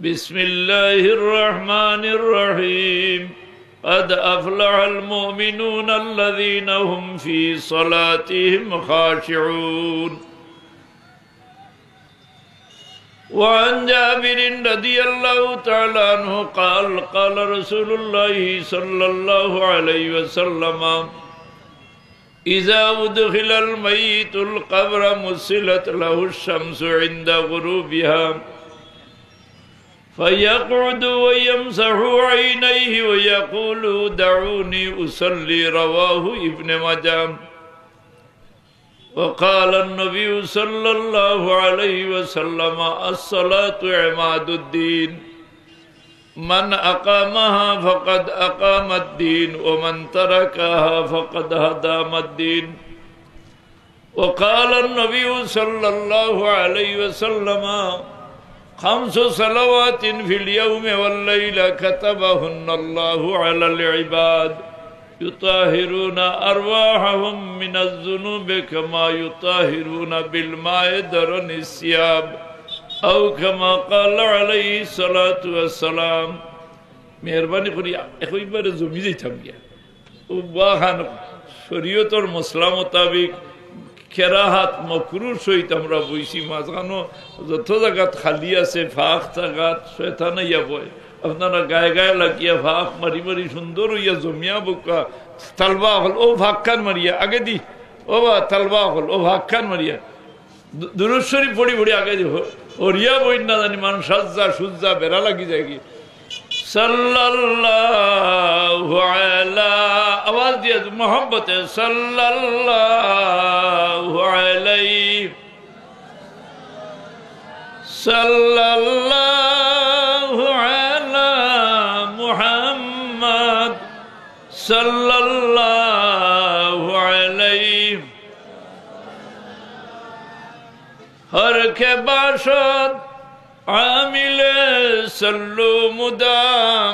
بسم الله الرحمن الرحيم قد أفلح المؤمنون الذين هم في صلاتهم خاشعون وعن جابر رضي الله تعالى عنه قال قال رسول الله صلى الله عليه وسلم إذا أدخل الميت القبر مسلت له الشمس عند غروبها فيقعد ويمسح عينيه ويقول دعوني أصلي رواه ابن ماجه وقال النبي صلى الله عليه وسلم الصلاة عماد الدين من أقامها فقد أقام الدين ومن تركها فقد هدم الدين وقال النبي صلى الله عليه وسلم 5 صلوات في اليوم والليلة كتبهن الله على العباد يطهرون أرواحهم من الذنوب كما يطهرون بالماء درن الثياب أو كما قال عليه الصلاة والسلام مهرباني করি একইবারে জমি যাইতাম গিয়া ও বাহান শরীয়তের মসলা মোতাবেক কেরাহাত মকরুর সহিত আমরা বইছি মাঝখানো যত জায়গাত খালি আছে ফাঁক জায়গাত শয়তান ইয়া বয় আপনারা গায়ে গায়ে লাগিয়া ফাঁক মারি মারি সুন্দর হইয়া জমিয়া বোকা তালবা হল ও ভাগখান মারিয়া আগে দি ও বা তালবা হল ও ভাগখান মারিয়া দুরূদ শরীফ পড়ি পড়ি আগে দি ওরিয়া বই না জানি মানুষ সাজ্জা সুজ্জা বেড়া লাগি যায় কি সাল্লাল্লাহু আলা আওয়াজ দিয়ে মোহাম্মতে সাল্লাল্লাহু আলাইহি সাল্লাল্লাহু আলা মুহাম্মদ সাল্লাল্লাহু আলাইহি হর কে বাসদ আমিলে সল্লু মুদাম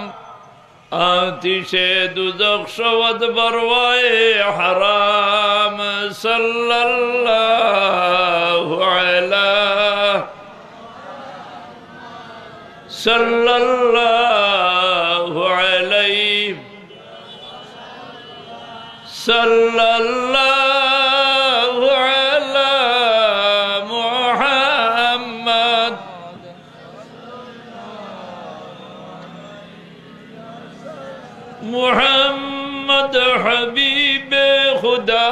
আতিশে দুজখ শওয়াদ বরওয়ায়ে হারাম সাল্লাল্লাহু আলা সাল্লাল্লাহু আলাইহি সাল্লাল্লাহু আলা মুহাম্মদ محمد حبیب خدا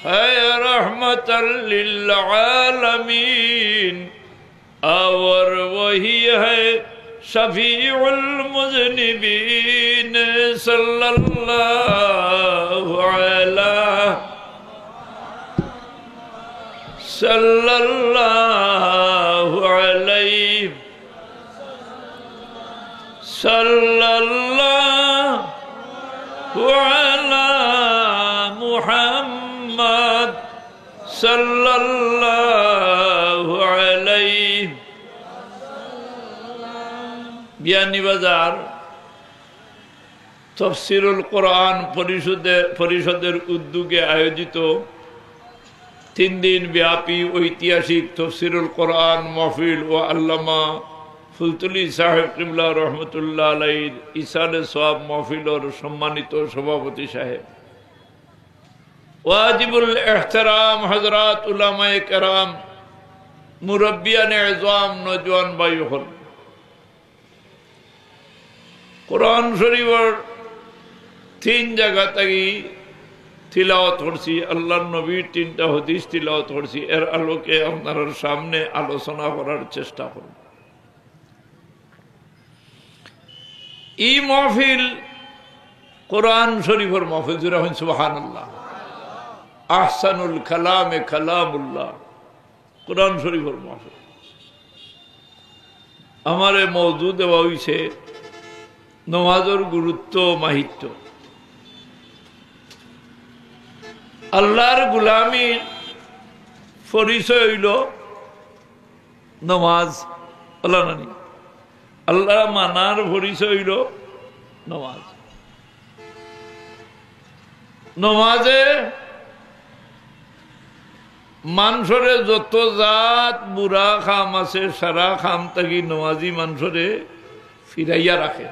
ہے رحمت للعالمین اور وہی ہے شفیع المذنبین صلی اللہ علیہ صلی اللہ علیہ صلی اللہ علی محمد صلی اللہ علیہ বিয়ানী বাজার তফসিরুল কোরআন পরিষদের উদ্যোগে আয়োজিত 3 দিন ব্যাপী ঐতিহাসিক তফসিরুল কোরআন মাহফিল ও আল্লামা ফুলতুলি সাহেব কিবলা রহমতুল্লাহ আলাইহির ইসালে সওয়াব মাহফিলের সম্মানিত সভাপতি সাহেব ওয়াজিবুল ইহতিরাম হযরত উলামায়ে কেরাম মুরব্বিয়ানে ইজম নওজওয়ান ভাই হল কোরআন শরীফের 3 জায়গা থেকে তিলাওয়াত করছি আল্লাহর নবীর 3টা হাদিস তিলাওয়াত করছি এর আলোকে আপনাদের সামনে আলোচনা করার চেষ্টা করব এই মাহফিল কোরআন শরীফের মাহফিল জুরা হন সুবহানাল্লাহ আহসানুল কালামে কালামুল্লাহ, কুরআন শরীফের মাহফিল। আমার এই মওযু দেওয়া হইছে নমাজের গুরুত্ব মাহিত্য। আল্লাহর গোলামীর পরিচয় হইল নমাজ। আল্লাহ নানি আল্লাহ মানার পরিচয় হইল নমাজ। নমাজে মানুষরে যত জাত বুড়া খাম আছে সারা খাম থাকি নমাজি মানুষরে ফিরাইয়া রাখে।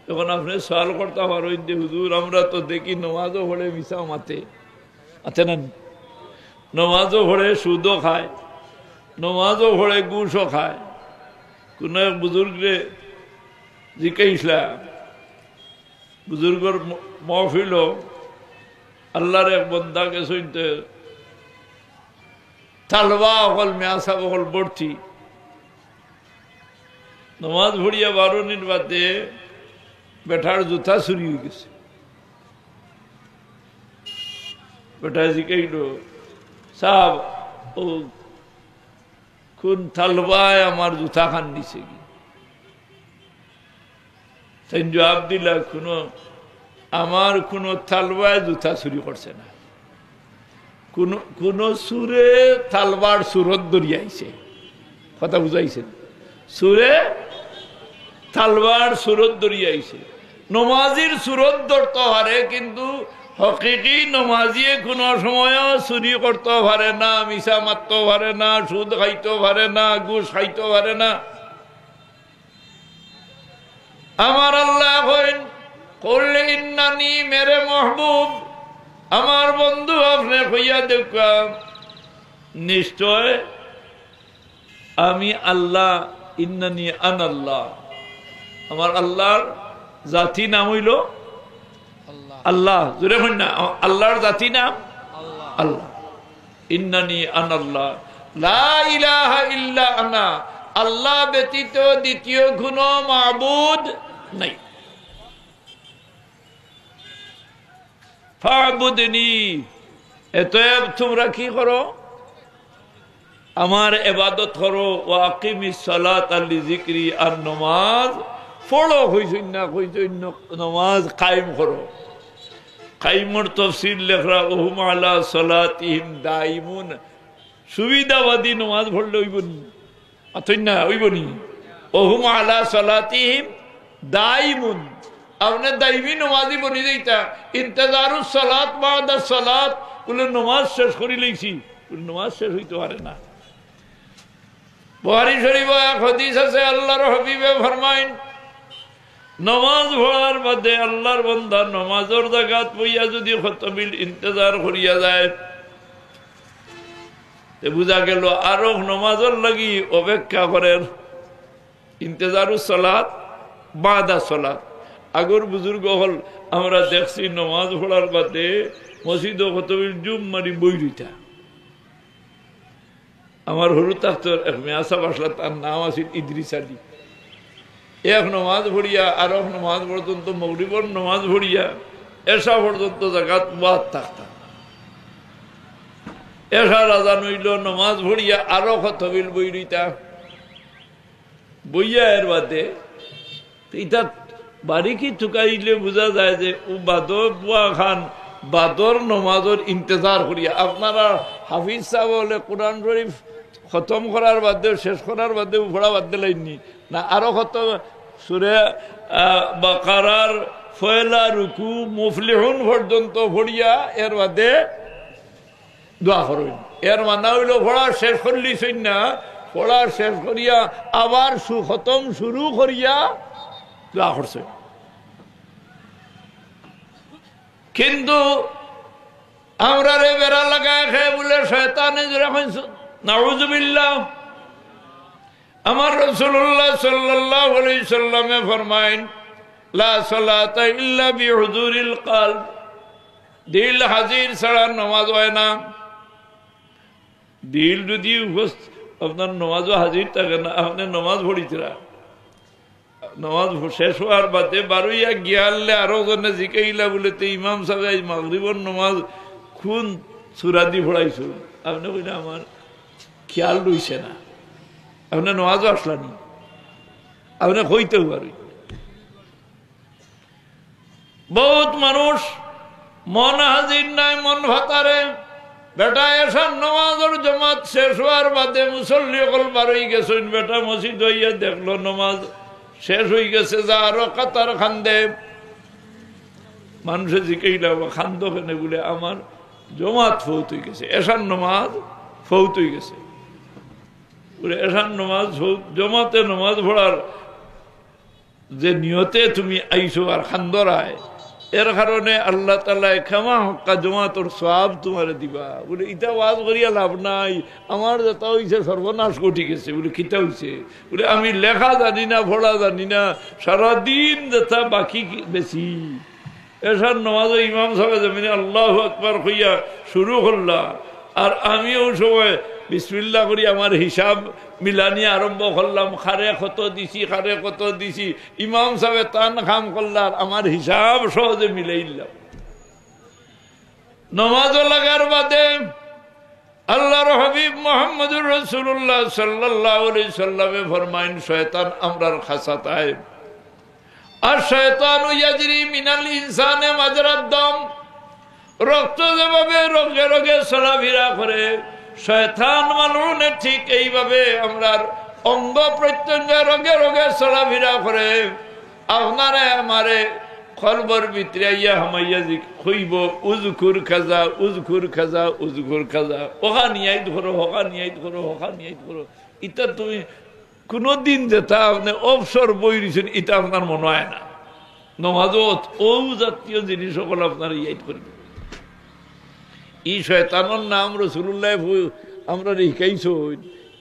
যখন আপনি সওয়াল করতে পারেন যে হুজুর আমরা তো দেখি নমাজও পড়ে মিশা মাতে আছে না, নমাজও পড়ে সুদও খায়, নমাজও পড়ে ঘুষও খায়। কোন এক বুজুর্গরে জিজ্ঞাসা, বুজুর্গর মহফিল আল্লাহর এক বন্দাকে শুনতে তালবা অকল মেয়াসা অকল বর্তি নমাজ ভরিয়া 12 মিনিট বাদে বেটার জুতা চুরি হয়ে গেছে। বেটা জিজ্ঞাসল, সাহেব ও কোন তালবায় আমার জুতা খান দিছে কি? তাই জবাব দিলা, আমার কোন তালবায় জুতা চুরি করছে না, কোন সুরে তালবার সুরত দরিয়াইছে। কথা বুঝাইছেন? সুরে তালবার সুরত দরিয়াইছে। নমাজির সুরত ধরতে পারে, কিন্তু হকিকি নমাজিয়ে কোনো সময় চুরি করতে পারে না, মিশা মারতে পারে না, সুদ খাইতে পারে না, ঘুষ খাইতে পারে না। আমার আল্লাহ করলে ইন্নানি মেরে মাহবুব, আমার বন্ধু আপনি কইয়া দেখা নিশ্চয় আমি আল্লাহ, ইন্নানি আনাল্লাহ, আমার আল্লাহর জাতি নাম হইল আল্লাহ। জোরে হইন না, আল্লাহর জাতি নাম আল্লাহ। ইন্নানি আনাল্লাহ লা ইলাহা ইল্লা আনা, আল্লাহ ব্যতীত দ্বিতীয় কোনো মাবুদ নাই। ফাবুদনি, এতএব তোমরা কি করো? আমার ইবাদত করো। ওয়া আকিমিস সালাতা লিযিকরি, আর নামাজ পড়ো। কইছেন না, কইছেন নামাজ কায়েম করো। কায়েমর তাফসীর লেখরা ওহুম আলা সালাতিহিম দাইমুন, সুবিধাবাদী নামাজ পড়লে হইবনি, আতই না হইবনি। ওহুম আলা সালাতিহিম দাইমুন, আপনি দাইমি নমাজি বনি যাইতা। ইন্তজারুস সালাত বাদা সালাত, বলে নমাজ শেষ করি লইছি, নমাজ শেষ হইতে পারে না। বুখারী শরীফে এক হাদিস আছে, আল্লাহর হাবিবে ফরমাইন, নমাজ পড়ার বাদে আল্লাহর বান্দা নমাজের জায়গাত বইয়া যদি খতমিল ইন্তজার করিয়া যায়, বুঝা গেল আরো নমাজের লাগি অপেক্ষা করেন। ইন্তজারুস সালাত বাদা সালাত। আগর বুজুর্গ হল আমরা দেখছি নমাজ পড়ার বাদে মসজিদ খতমিল জুম মারি বই রইতা। আমার হরু তাফতর এক মেয়াসা আসলা, তার নাম আছিল ইদ্রিস আলী। এক নমাজ ভরিয়া আর এক নমাজ পর্যন্ত, মগরিবর নমাজ ভরিয়া এসা পর্যন্ত জায়গাত বাদ থাকতাম। এসা রাজা নইল, নমাজ ভরিয়া আরো খতমিল বই রইতা। বইয়া এর বাদে ইটা বাড়ি ঠুকাইলে বোঝা যায় যে ও বাদর বুয়া খান বাদর নমাজের ইন্তজার করিয়া। আপনারা হাফিজ সাহেব হলে কোরআন শরীফ খতম করার বাদে, শেষ করার বাদে পড়া বাদ দিলাইনি না, আরো খতম সুরে বাকারার ফয়লা রুকু মুফলিহুন পর্যন্ত ভরিয়া এর বাদে দোয়া করবেন। এর মানা হইল পড়া শেষ করলিছেন না, পড়া শেষ করিয়া আবার খতম শুরু করিয়া দোয়া করছে। কিন্তু আমরা রে বেড়া লাগায় খেয়ে বলে শয়তানে নাউযুবিল্লাহ। আমার রাসূলুল্লাহ সাল্লাল্লাহু আলাইহি সাল্লামে ফরমাইন, লা সালাতা ইল্লা বিহুজুরিল কলব, দিল হাজির ছাড়া নামাজ হয় না। দিল যদি আপনার নামাজও হাজির থাকে না, আপনি নামাজ পড়িতরা, নামাজ শেষ হওয়ার বাদে বারোইয়া গিয়ালে আরো জনে জিকাইলা বলে, তো ইমাম সাহেব মাগরিবর নামাজ কোন সুরা দি পড়াইছো আপনি কইনা আমার খেয়াল রইছে না আপনার নওয়াজও আসলানি আপনি কইতেও পারি বহুত মানুষ মন হাজির নাই মন ভাতারে বেটা এসার নমাজের জমাত শেষ হওয়ার বাদে মুসল্লি অকল বারই গেছেন বেটা মসজিদ হইয়া দেখলো নমাজ শেষ হয়ে গেছে যা আরো কাতার খান্দে মানুষে জিকেইলা খান্দ কেনে বলে আমার জমাত ফৌত হয়ে গেছে এসার নমাজ ফৌত হয়ে গেছে বলে এসার নমাজ জমাতে নমাজ পড়ার যে নিয়তে তুমি আইসো আর খান্দরায় এর কারণে আল্লাহ তাআলা ক্ষমা হক্কা জমাতর সওয়াব তোমারে দিবা বলে ইটা ওয়াজ করিয়া লাভ নাই আমার যেটা হইছে সর্বনাশ ঘটি গেছে বলে কিটা হইছে বলে আমি লেখা জানি না পড়া জানি না সারাদিন যেটা বাকি বেশি এসার নামাজে ইমাম সাহেব জমিনে আল্লাহু আকবার কইয়া শুরু করলা আর আমিও সময় বিসমিল্লাহ করি আমার হিসাব মিলানি আরম্ভ করলাম খারে কত দিছি ইমাম সাহেব টান খাম করলার আমার হিসাব সহজে মিলাইলাম নামাজ লাগার বাদে আল্লাহর হাবিব মুহাম্মদুর রাসূলুল্লাহ সাল্লাল্লাহু আলাইহি সাল্লামে ফরমাইন শয়তান আমরার খাসাতায় আর শয়তান ইয়াজরি মিনাল ইনসানে মাজরাদ দম রক্ত যেভাবে রগে রগে চলাফেরা করে শয়তান মানুষে ঠিক এইভাবে আমরার অঙ্গ প্রত্যঙ্গে রগে রগে চলাফেরা করে আপনারে আমারে কলবর ভিতরে ইয়া হামাইয়া জি কইব উজকুর খাজা ওহা নিয়াইত করো ইটা তুমি কোনদিন যেটা আপনি অবসর বই দিয়েছেন এটা আপনার মনে হয় না নমাজত ও জাতীয় জিনিস সকল আপনার ইয়াইত করবে ই শয়তানোর নাম রাসূলুল্লাহ আমরা শিখাইছো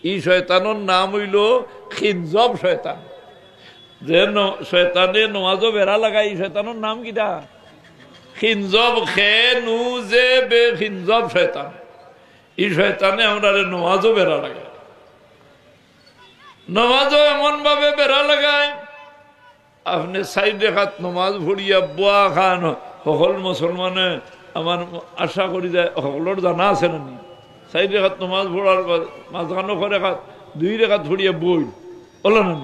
ই শয়তানোর নাম হইল খিনজব শয়তান যে শয়তানে নমাজও বেড়া লাগাই শয়তানোর নাম কিটা খিনজব খে নু যে বে খিনজব শয়তান ই শয়তানে আমরা নমাজও বেড়া লাগায় নমাজও এমন ভাবে বেড়া লাগায় আপনি সাইডে হাত নমাজ ভরিয়া বুয়া খান সকল মুসলমানে আমার আশা করি যায় সকলের জানা আছে না সাইডে হাত নমাজ ভরার মাঝখানো করে হাত দুই রেখাত ভরিয়া বই বলো না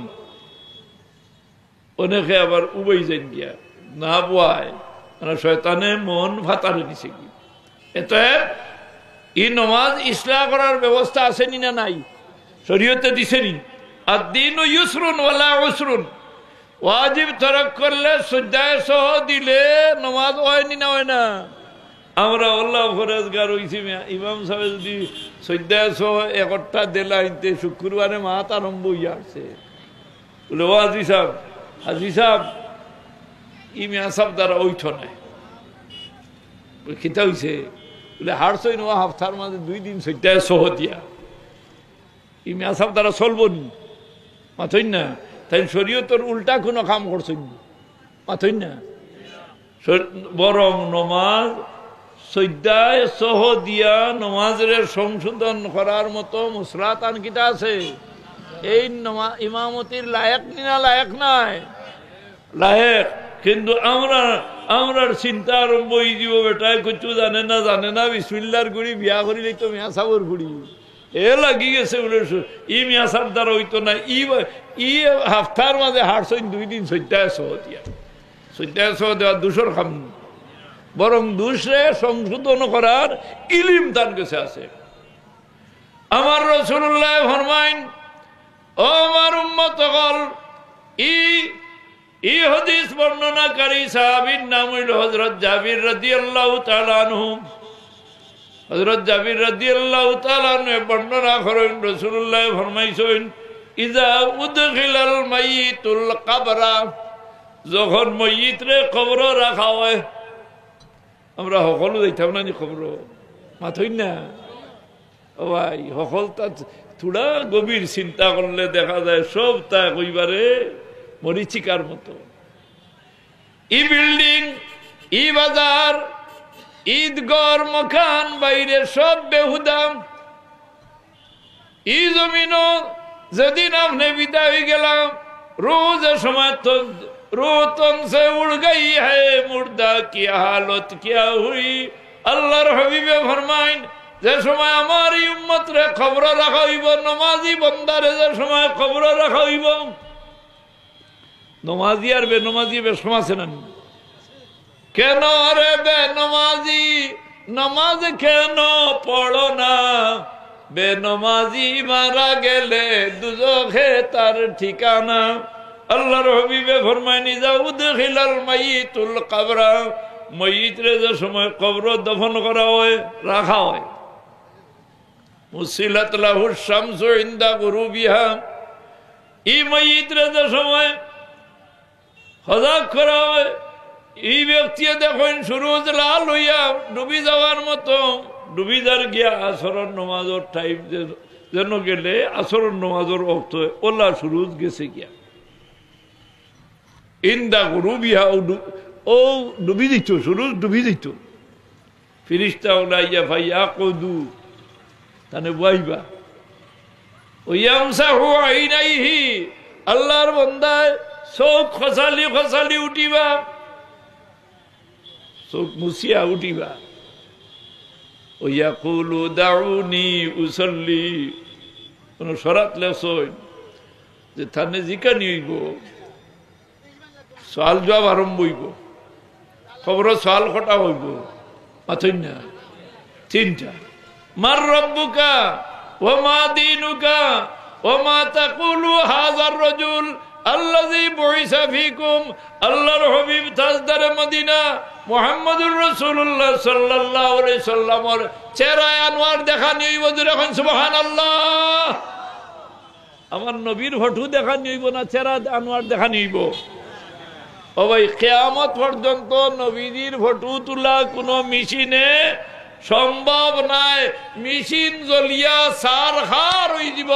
অনেকে আবার উবাই যাই গিয়া না বুয়ায় মানে শয়তানে মন ফাতারে দিছে কি এতে ই নমাজ ইসলাহ করার ব্যবস্থা আসেনি না নাই শরীয়তে দিছেনি আর দিন ইউসরুন ওয়ালা উসরুন ওয়াজিব তরক করলে সজ্জায় সহ দিলে নমাজ হয়নি না হয় না আমরা আল্লাহ ফরেজগার হইছি ইমাম সাহেব যদি সজ্জায় সহ একটা দেলা আনতে শুক্রবারে মাত আরম্ভ হইয়া আসছে বলে ও হাজি সাহেব ইমিয়া সাহেব দ্বারা ওইঠ নাই খিতা হইছে বলে হারছই নোয়া হাফতার মাঝে 2 দিন সজ্জায় সহ দিয়া ইমিয়া সাহেব দ্বারা চলব নি মাথইন না তাই শরীয়তের উল্টা কোনো কাম করছেন মাথইন না বরং নমাজ সজ্জায় সহ দিয়া নমাজের সংশোধন করার মতো মুসলাত আনকিটা আছে এই ইমামতির লায়ক না লায়ক নাই লায়ক কিন্তু আমরা চিন্তা আরম্ভ হয়ে দিব বেটায় কিছু জানে না বিসমিল্লার গুড়ি বিয়া করিলে তো মিয়া সাবর গুড়ি এ লাগি গেছে বলে ই মিয়া সাহেব দ্বারা হইতো না ই হাফতার মাঝে হারছইন 2 দিন সজ্জায় সহ দেওয়া দুশোর খাম বরং দুশরে সংশোধন করার ইলিম তার কাছে আছে আমার রাসূলুল্লাহ ফরমাইন ও আমার উম্মত হল ই হাদিস বর্ণনাকারী সাহাবীর নাম হইল হযরত জাবির রাদিয়াল্লাহু তাআলা আনহু হযরত জাবির রাদিয়াল্লাহু তাআলা বর্ণনা করেন রাসূলুল্লাহ ফরমাইছেন ইযা উদখিলাল মাইয়িতুল কবরা যখন মইয়িতরে কবরে রাখা হয় আমরা সকলো যাইতাম না কবর মাথইন না ও ভাই সকলটা থোড়া গভীর চিন্তা করলে দেখা যায় সব তা কইবারে মরিচিকার মতো ই বিল্ডিং ই বাজার ঈদগর মকান বাইরে সব বেহুদাম ই জমিনও যেদিন আপনি বিদায় হয়ে গেলাম रोज समय तो रो तुमसे उड़ गई है मुर्दा की हालत क्या हुई আল্লাহর হাবিবে ফরমাইন যে সময় আমার এই উম্মতরে খবর রাখা হইব, নমাজি বন্দারে যে সময় খবর রাখা হইব, নমাজি আর বেনমাজি বেশম আছে না? কেন রে বেনমাজি নমাজ কেন পড়ো না? বেনমাজি মারা গেলে দুজখে তার ঠিকানা। আল্লাহর হাবিবে ফরমায়নি যাউদ খিলাল মাইতুল কবরা, ময়িতরে যে সময় কবর দফন করা হয়, রাখা হয়, মুসিলাত লাহু শামসু ইনদা গুরুবিহা, এই ময়িতরে যে সময় হজাক করা হয়, এই ব্যক্তি দেখেন সুরজ লাল হইয়া ডুবি যাওয়ার মতো ডুবি যার গিয়া আসরের নমাজের টাইম যেন গেলে আসরের নমাজের অর্থ ওলা সুরজ গেছে গিয়া ইন্দা গুরুবিহা, ও ডুবি দিত, সুরজ ডুবি দিত। ফিরিস্তা উলাইয়া ভাইয়া কদু তানে বইবা ওয়ামসাহু আইনাইহি, আল্লাহর বান্দায় চোখ খসালি খসালি উঠিবা, চোখ মুছিয়া উঠিবা। ওয়াকুলু দাউনি উসাল্লি, কোন শরাত লেছই যে থানে জিকানি হইব, সওয়াল জবাব আরম্ভ হইব, খবর সওয়াল কটা হইব, মাথইন না তিনটা। মার রব্বুকা ওয়া মা দীনুকা ওয়া মা তাকুলু হাযার রাজুল আল্লাযী বুইসা ফীকুম। আল্লাহর হাবিব তাজদারে মদিনা মুহাম্মদুর রাসূলুল্লাহ সাল্লাল্লাহু আলাইহি সাল্লামের চেহারায় আনোয়ার দেখা নিইব, যখন সুবহানাল্লাহ। আমার নবীর ফটো দেখা নিইব না চেহারা আনোয়ার দেখা নিইব? ও ভাই, কিয়ামত পর্যন্ত নবীজির ফটো তোলা কোনো মেশিনে সম্ভব নাই। মেশিন জ্বলিয়া সারখার হয়ে যাব,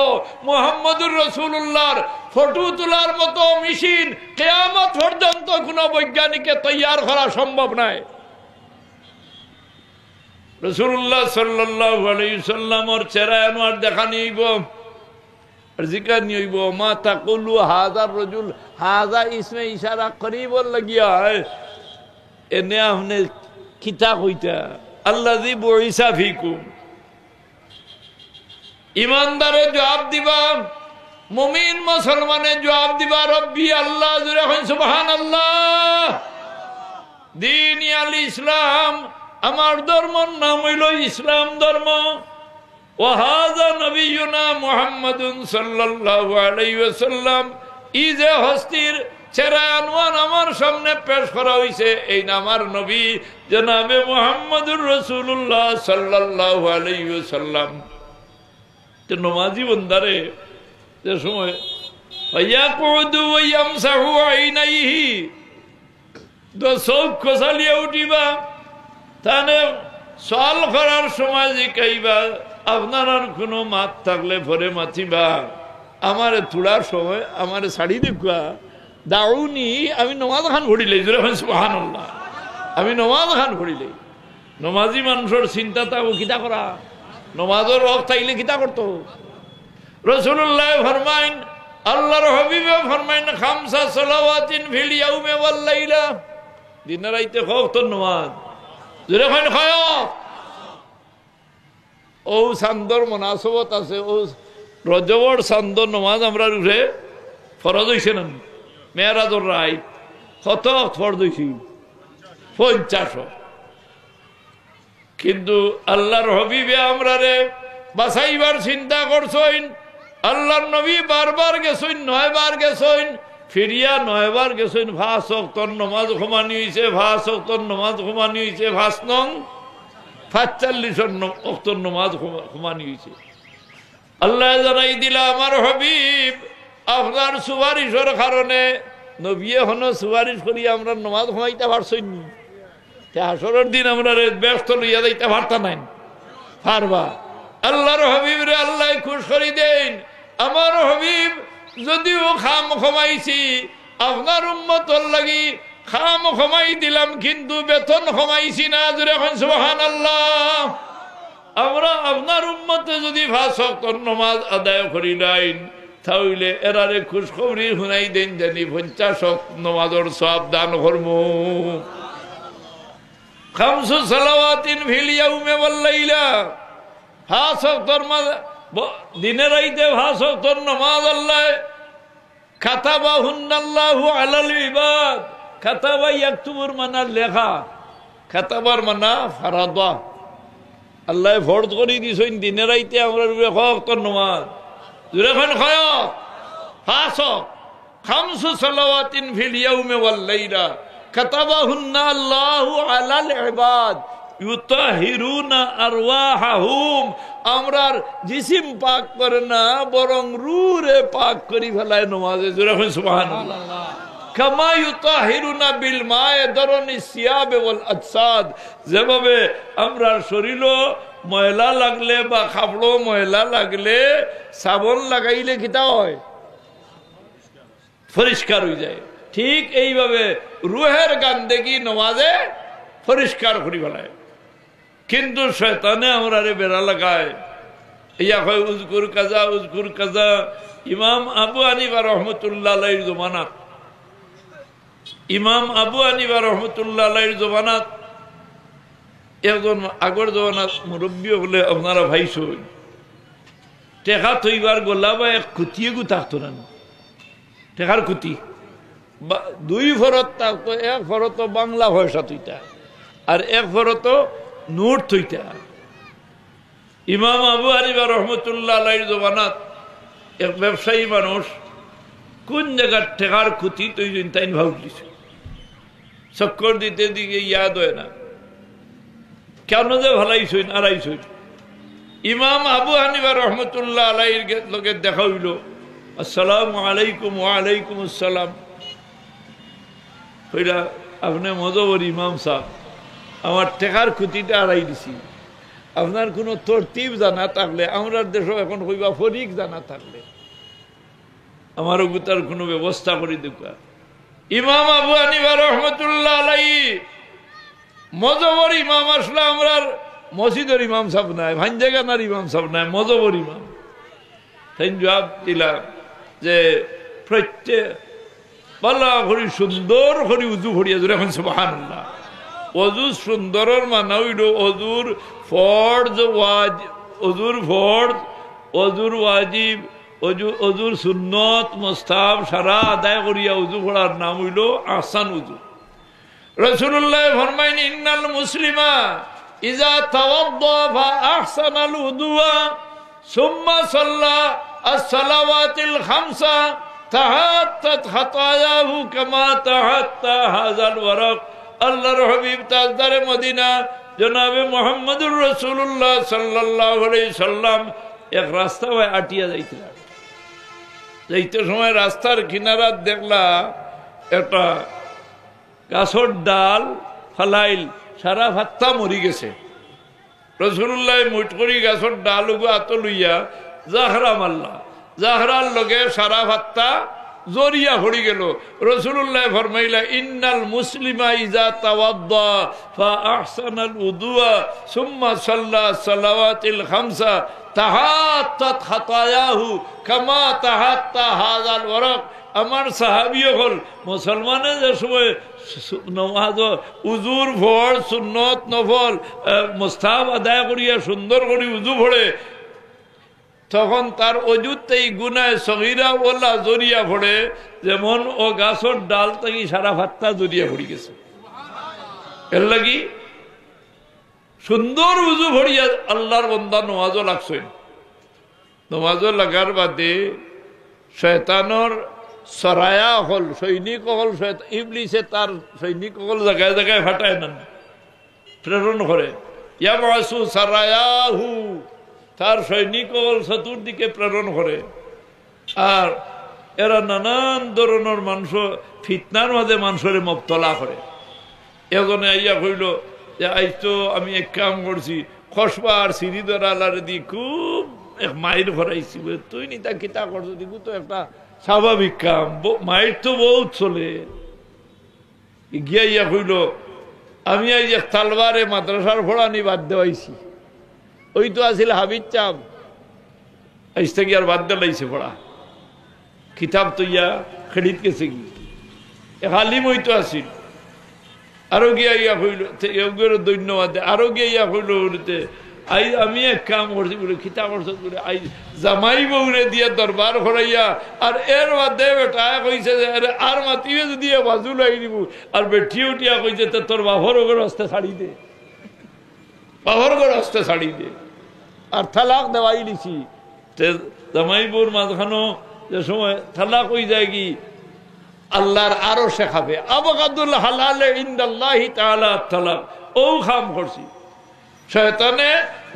মুহাম্মদুর রাসূলুল্লাহর ফটো তোলার মতো মেশিন কিয়ামত পর্যন্ত কোনো বৈজ্ঞানিকে তৈয়ার করা সম্ভব নাই। রাসূলুল্লাহ সাল্লাল্লাহু আলাইহি সাল্লামের চেহারা আনোয়ার দেখা নিব, আর জিকার নিব মা তাকুলু হাযার রাজুল, হাযা ইসমে ইশারা করিবর লাগিয়া এনে আপনি কিতা কইতা আল্লাযী বুইসা ফীকুম। ইমানদারে জবাব দিবা, মুমিন মুসলমানে জবাব দিবা রব্বি আল্লাহ, জুরে হন সুবহানাল্লাহ। দ্বীন আল ইসলাম, আমার ধর্মের নাম হইল ইসলাম ধর্ম। ওয়া হাযা নবিয়ুনা মুহাম্মাদুন সাল্লাল্লাহু আলাইহি ওয়াসাল্লাম, ই যে হস্তির চেহারা আনোয়ার আমার সামনে পেশ করা হয়েছে, এই আমার নবী জনাবে মুহাম্মদুর রাসূলুল্লাহ সাল্লাল্লাহু আলাইহি ওয়াসাল্লাম। তো নমাজি বান্দারে যে সময় ইয়াকুদু ওয়া ইয়ামসাহু আইনাইহি, দো চোখ খসালিয়া উঠিবা, তানে সওয়াল করার সময় জিকাইবা, আপনার আর কোনো মাত থাকলে ভরে মাতিবা, আমারে তোলার সময় আমারে শাড়ি দেখবা, দাউনি আমি নমাজ খান ঘড়িলেই, সুবহানাল্লাহ, আমি নমাজ খান ঘড়িলেই। নমাজি মানুষের চিন্তা তাও কিতা করা, নমাজের রক থাকলে কিতা করতো? রাসূলুল্লাহ ফরমাইন, আল্লাহর হাবিবে ফরমাইন, খামসা সালাওয়াতিন ফিল ইয়াউমি ওয়াল লাইলা, দিন রাইতে ওয়াক্ত নমাজ, জোরে কইন হয়। ও চান্দর মুনাসাবত আছে, ও রজবর চান্দর নমাজ আমরা উঠে ফরজ হইছে না? মেরাজর রায় কত ফরজ হইছি? 50। কিন্তু আল্লাহর হাবিবে আমরা রে বাঁচাইবার চিন্তা করছেন। আল্লাহর নবী বারবার গেছেন, 9 বার গেছেন, ফিরিয়া 9 বার গেছেন। 5 ওয়াক্তর নমাজ ঘুমানি হয়েছে, 5 ওয়াক্তর নমাজ ঘুমানি হয়েছে, 5 নং 45 ওয়াক্তর নমাজ ঘুমানি হয়েছে। আল্লাহ জানাই দিলা আমার হাবিব আপনার সুপারিশের কারণে নবী হন সুপারিশ করি আমরা নমাজ ঘুমাইতে পারছই নি, হাসরের দিন আমরা ব্যস্ত লইয়া যাইতে পারতা নাই, পারবা? আল্লাহর হাবিব রে আল্লাহ খুশ করি দেন। আমার হাবিব যদিও খাম ক্ষমাইছি আপনার উম্মতর লাগি, খাম ক্ষমাই দিলাম, কিন্তু বেতন ক্ষমাইছি না, জোরে এখন সুবহানাল্লাহ। আমরা আপনার উম্মতে যদি 5 ওয়াক্ত নামাজ আদায় করি লাইন, তাহলে এরারে খুশখবরি শুনাই দেন জানি 50 ওয়াক্ত নামাজের সওয়াব দান করব। খামসু সালাওয়াতিন ফিল ইয়াউমি ওয়াল লাইলা, 5 ওয়াক্তের দিনের রাইতে 5 ওয়াক্তের নামাজ আল্লাহ কাতাবাহুন্নাল্লাহু আলাল ইবাদ। কাতাবা ইয়াকতুবুর মানা লেখা, কাতাবার মানা ফারাদা। আল্লাহ ফরজ করে দিছেন দিনের রাইতে আমরা 5 ওয়াক্তের নামাজ। যখন হয় 5 ওয়াক্ত, খামসু সালাওয়াতিন ফিল ইয়াউমি ওয়াল লাইলা কাতাবাহুন্না আল্লাহু আলাল ইবাদ ইউতাহিরুনা আরওয়াহাহুম। আমরার জিসিম পাক করে না, বরং রূহে পাক করি ফেলায় নামাজে। যখন সুবহানাল্লাহ। কামা ইউতাহিরুনা বিল মায়ে দরনি সিয়াবে ওয়াল আজসাদ, যেভাবে আমরার শরীরও ময়লা লাগলে বা কাপড় ময়লা লাগলে সাবন লাগাইলে কিতা হয়, পরিষ্কার হয়ে যায়। ঠিক এইভাবে রুহের গান্দেগি নমাজে পরিষ্কার করি ফেলায়। কিন্তু শয়তানে আমরা বেড়া লাগায়, ইয়া হয় উজকুর কাজা উজকুর কাজা। ইমাম আবু হানিফা রহমতুল্লাহ আলাইহির জমানাত, ইমাম আবু হানিফা রহমতুল্লাহ আলাইহির জমানাত একজন আগর জমানাত মুরব্বী বলে আপনারা ভাই সই টেকা থইবার গোলা বা এক খুঁটিয়ে গু থাকতো না, টেকার খুঁটি 2 ফরত থাকতো। 1 ফরত বাংলা পয়সা থইতা আর 1 ফরত নোট থইতা। ইমাম আবু হানিফা রহমতুল্লাহ আলাইহির জমানাত এক ব্যবসায়ী মানুষ কোন জায়গার টেকার খুঁটি তৈরি তাই ভাবলিছে, চক্কর দিতে দিকে ইয়াদ হয় না কেন যে ভালাইছই আড়াইছই। ইমাম আবু হানিফা রহমতুল্লাহ আলাইহির লোকের দেখা হইল, আসসালামু আলাইকুম। ওয়া আলাইকুম আসসালাম। হইলা আপনি মজবর ইমাম সাহেব, আমার টেকার খুঁটিটা আড়াই দিছি, আপনার কোনো তরতিব জানা থাকলে, আমরা দেশ এখন হইবা ফরিক জানা থাকলে আমারও গুতার কোনো ব্যবস্থা করে দেখা। ইমাম আবু হানিফা রহমতুল্লাহ আলাইহি মজবর ইমাম আসলে আমরার মসজিদের ইমাম সাহেব নাই, ভাঞ্জাগানার ইমাম সাহেব নাই, মজবর ইমাম। তাই জবাব দিলাম যে প্রত্যেক পাল্লা করি সুন্দর করি উজু করিয়া জোরে এখন সুবহানাল্লাহ। অজু সুন্দরের মানা হইল অজুর ফরজ ওয়াজিব, অজুর ফরজ, অজুর ওয়াজিব, অজুর সুন্নত মুস্তাহাব সারা আদায় করিয়া উজু করার নাম হইল আহসান উজু। রাসূলুল্লাহ ফরমাইন ইন্নাল মুসলিমা ইযা তাওয়াদ্দা ফা আহসানাল উযুয়া সুম্মা সাল্লা as-salawatil khamsa তাহাত্তাত খাতায়াহু কামা তাহাত্তা হাযাল ওয়ারাক। আল্লাহর হাবিব তাজদারে মদিনা জনাবে মুহাম্মদুর রাসূলুল্লাহ সাল্লাল্লাহু আলাইহি সাল্লাম এক রাস্তায় আটিয়া যাইতেন। যাইতে সময় রাস্তার কিনারা দেখলা একটা গাছর ডাল ফালাইল, সারা ভাত্তা মরি গেছে। রাসূলুল্লাহ মুঠ করি গাছর ডাল আত লইয়া জাহরা মাল্লা, জাহরার লগে সারা ভাত্তা জরিয়া হড়ি গেল। রাসূলুল্লাহ ফরমাইলা ইন্নাল মুসলিমা ইযা তাওয়াদ্দা ফা আহসানাল উযুয়া সুম্মা সাল্লা সালাওয়াতিল খামসা তাহাত্তাত খাতায়াহু কামা তাহাত্তা হাযাল ওয়ারাক। আমার সাহাবী হল মুসলমানের যে সময় নামাজ উজুর ফরজ সুন্নত নফল মুস্তাহাব আদায় করিয়া সুন্দর করে উজু পড়ে, তখন তার অজুতেই গুনায় সগীরা ওলা জরিয়া পড়ে, যেমন ও গাছর ডাল থেকে সারা ভাত্তা জরিয়া পড়ি গেছে। এর লাগি সুন্দর উজু ভরিয়া আল্লাহর বন্দা নমাজও লাগছে। নমাজও লাগার বাদে শয়তানোর সরায়া হল, সৈনিক হল, ইবলিসে তার সৈনিক হল জায়গায় জায়গায় ফাটায় না, প্রেরণ করে। ইয়াবাসু সারায়াহু, তার সৈনিক হল চতুর্দিকে প্রেরণ করে। আর এরা নানান ধরনের মানুষ ফিতনার মাঝে মানুষের মুবতলা করে। এজনে আইয়া কইল যে আজ তো আমি এক কাম করছি, খসবা আর সিঁড়ি ধরালারে দি খুব এক মাইর ভরাইছি। তুই নি তা কিতা করছো, দিকু তো একটা স্বাভাবিক কাম, মাইর তো বহুত চলে। গিয়া ইয়া কইল আমি আজ এক তালবারে মাদ্রাসার ফোড়ানি বাদ দেওয়াইছি। ওই তো আসিল হাবিজ চাপ, আজ থেকে আর বাদ দেলাইছে পড়া। কিতাব তো ইয়া খেলিত গেছে কি, এক আলিম ওই তো আসিল। আরো গিয়া ইয়া হইল ধন্যবাদ আরো গিয়া ইয়া হইল হইতে আই আমি এক কাম করছি বলে খিতা করছো বলে আই জামাই বউরে দিয়ে দরবার করাইয়া আর এর মধ্যে বেটা কইছে যে আর মাতিবে যদি বাজু লাই দিব আর বেঠি উঠিয়া কইছে তোর বাপর ওগর হস্তে ছাড়ি দে বাপর ওগর হস্তে ছাড়ি দে আর তালাক দেওয়াই দিছি জামাই বউর মাঝখানো যে সময় তালাক হয়ে যায় কি আল্লাহর আরো শেখাবে আবগাদুল হালাল ইনদাল্লাহি তাআলা তালাক ও খাম করছি শয়তানে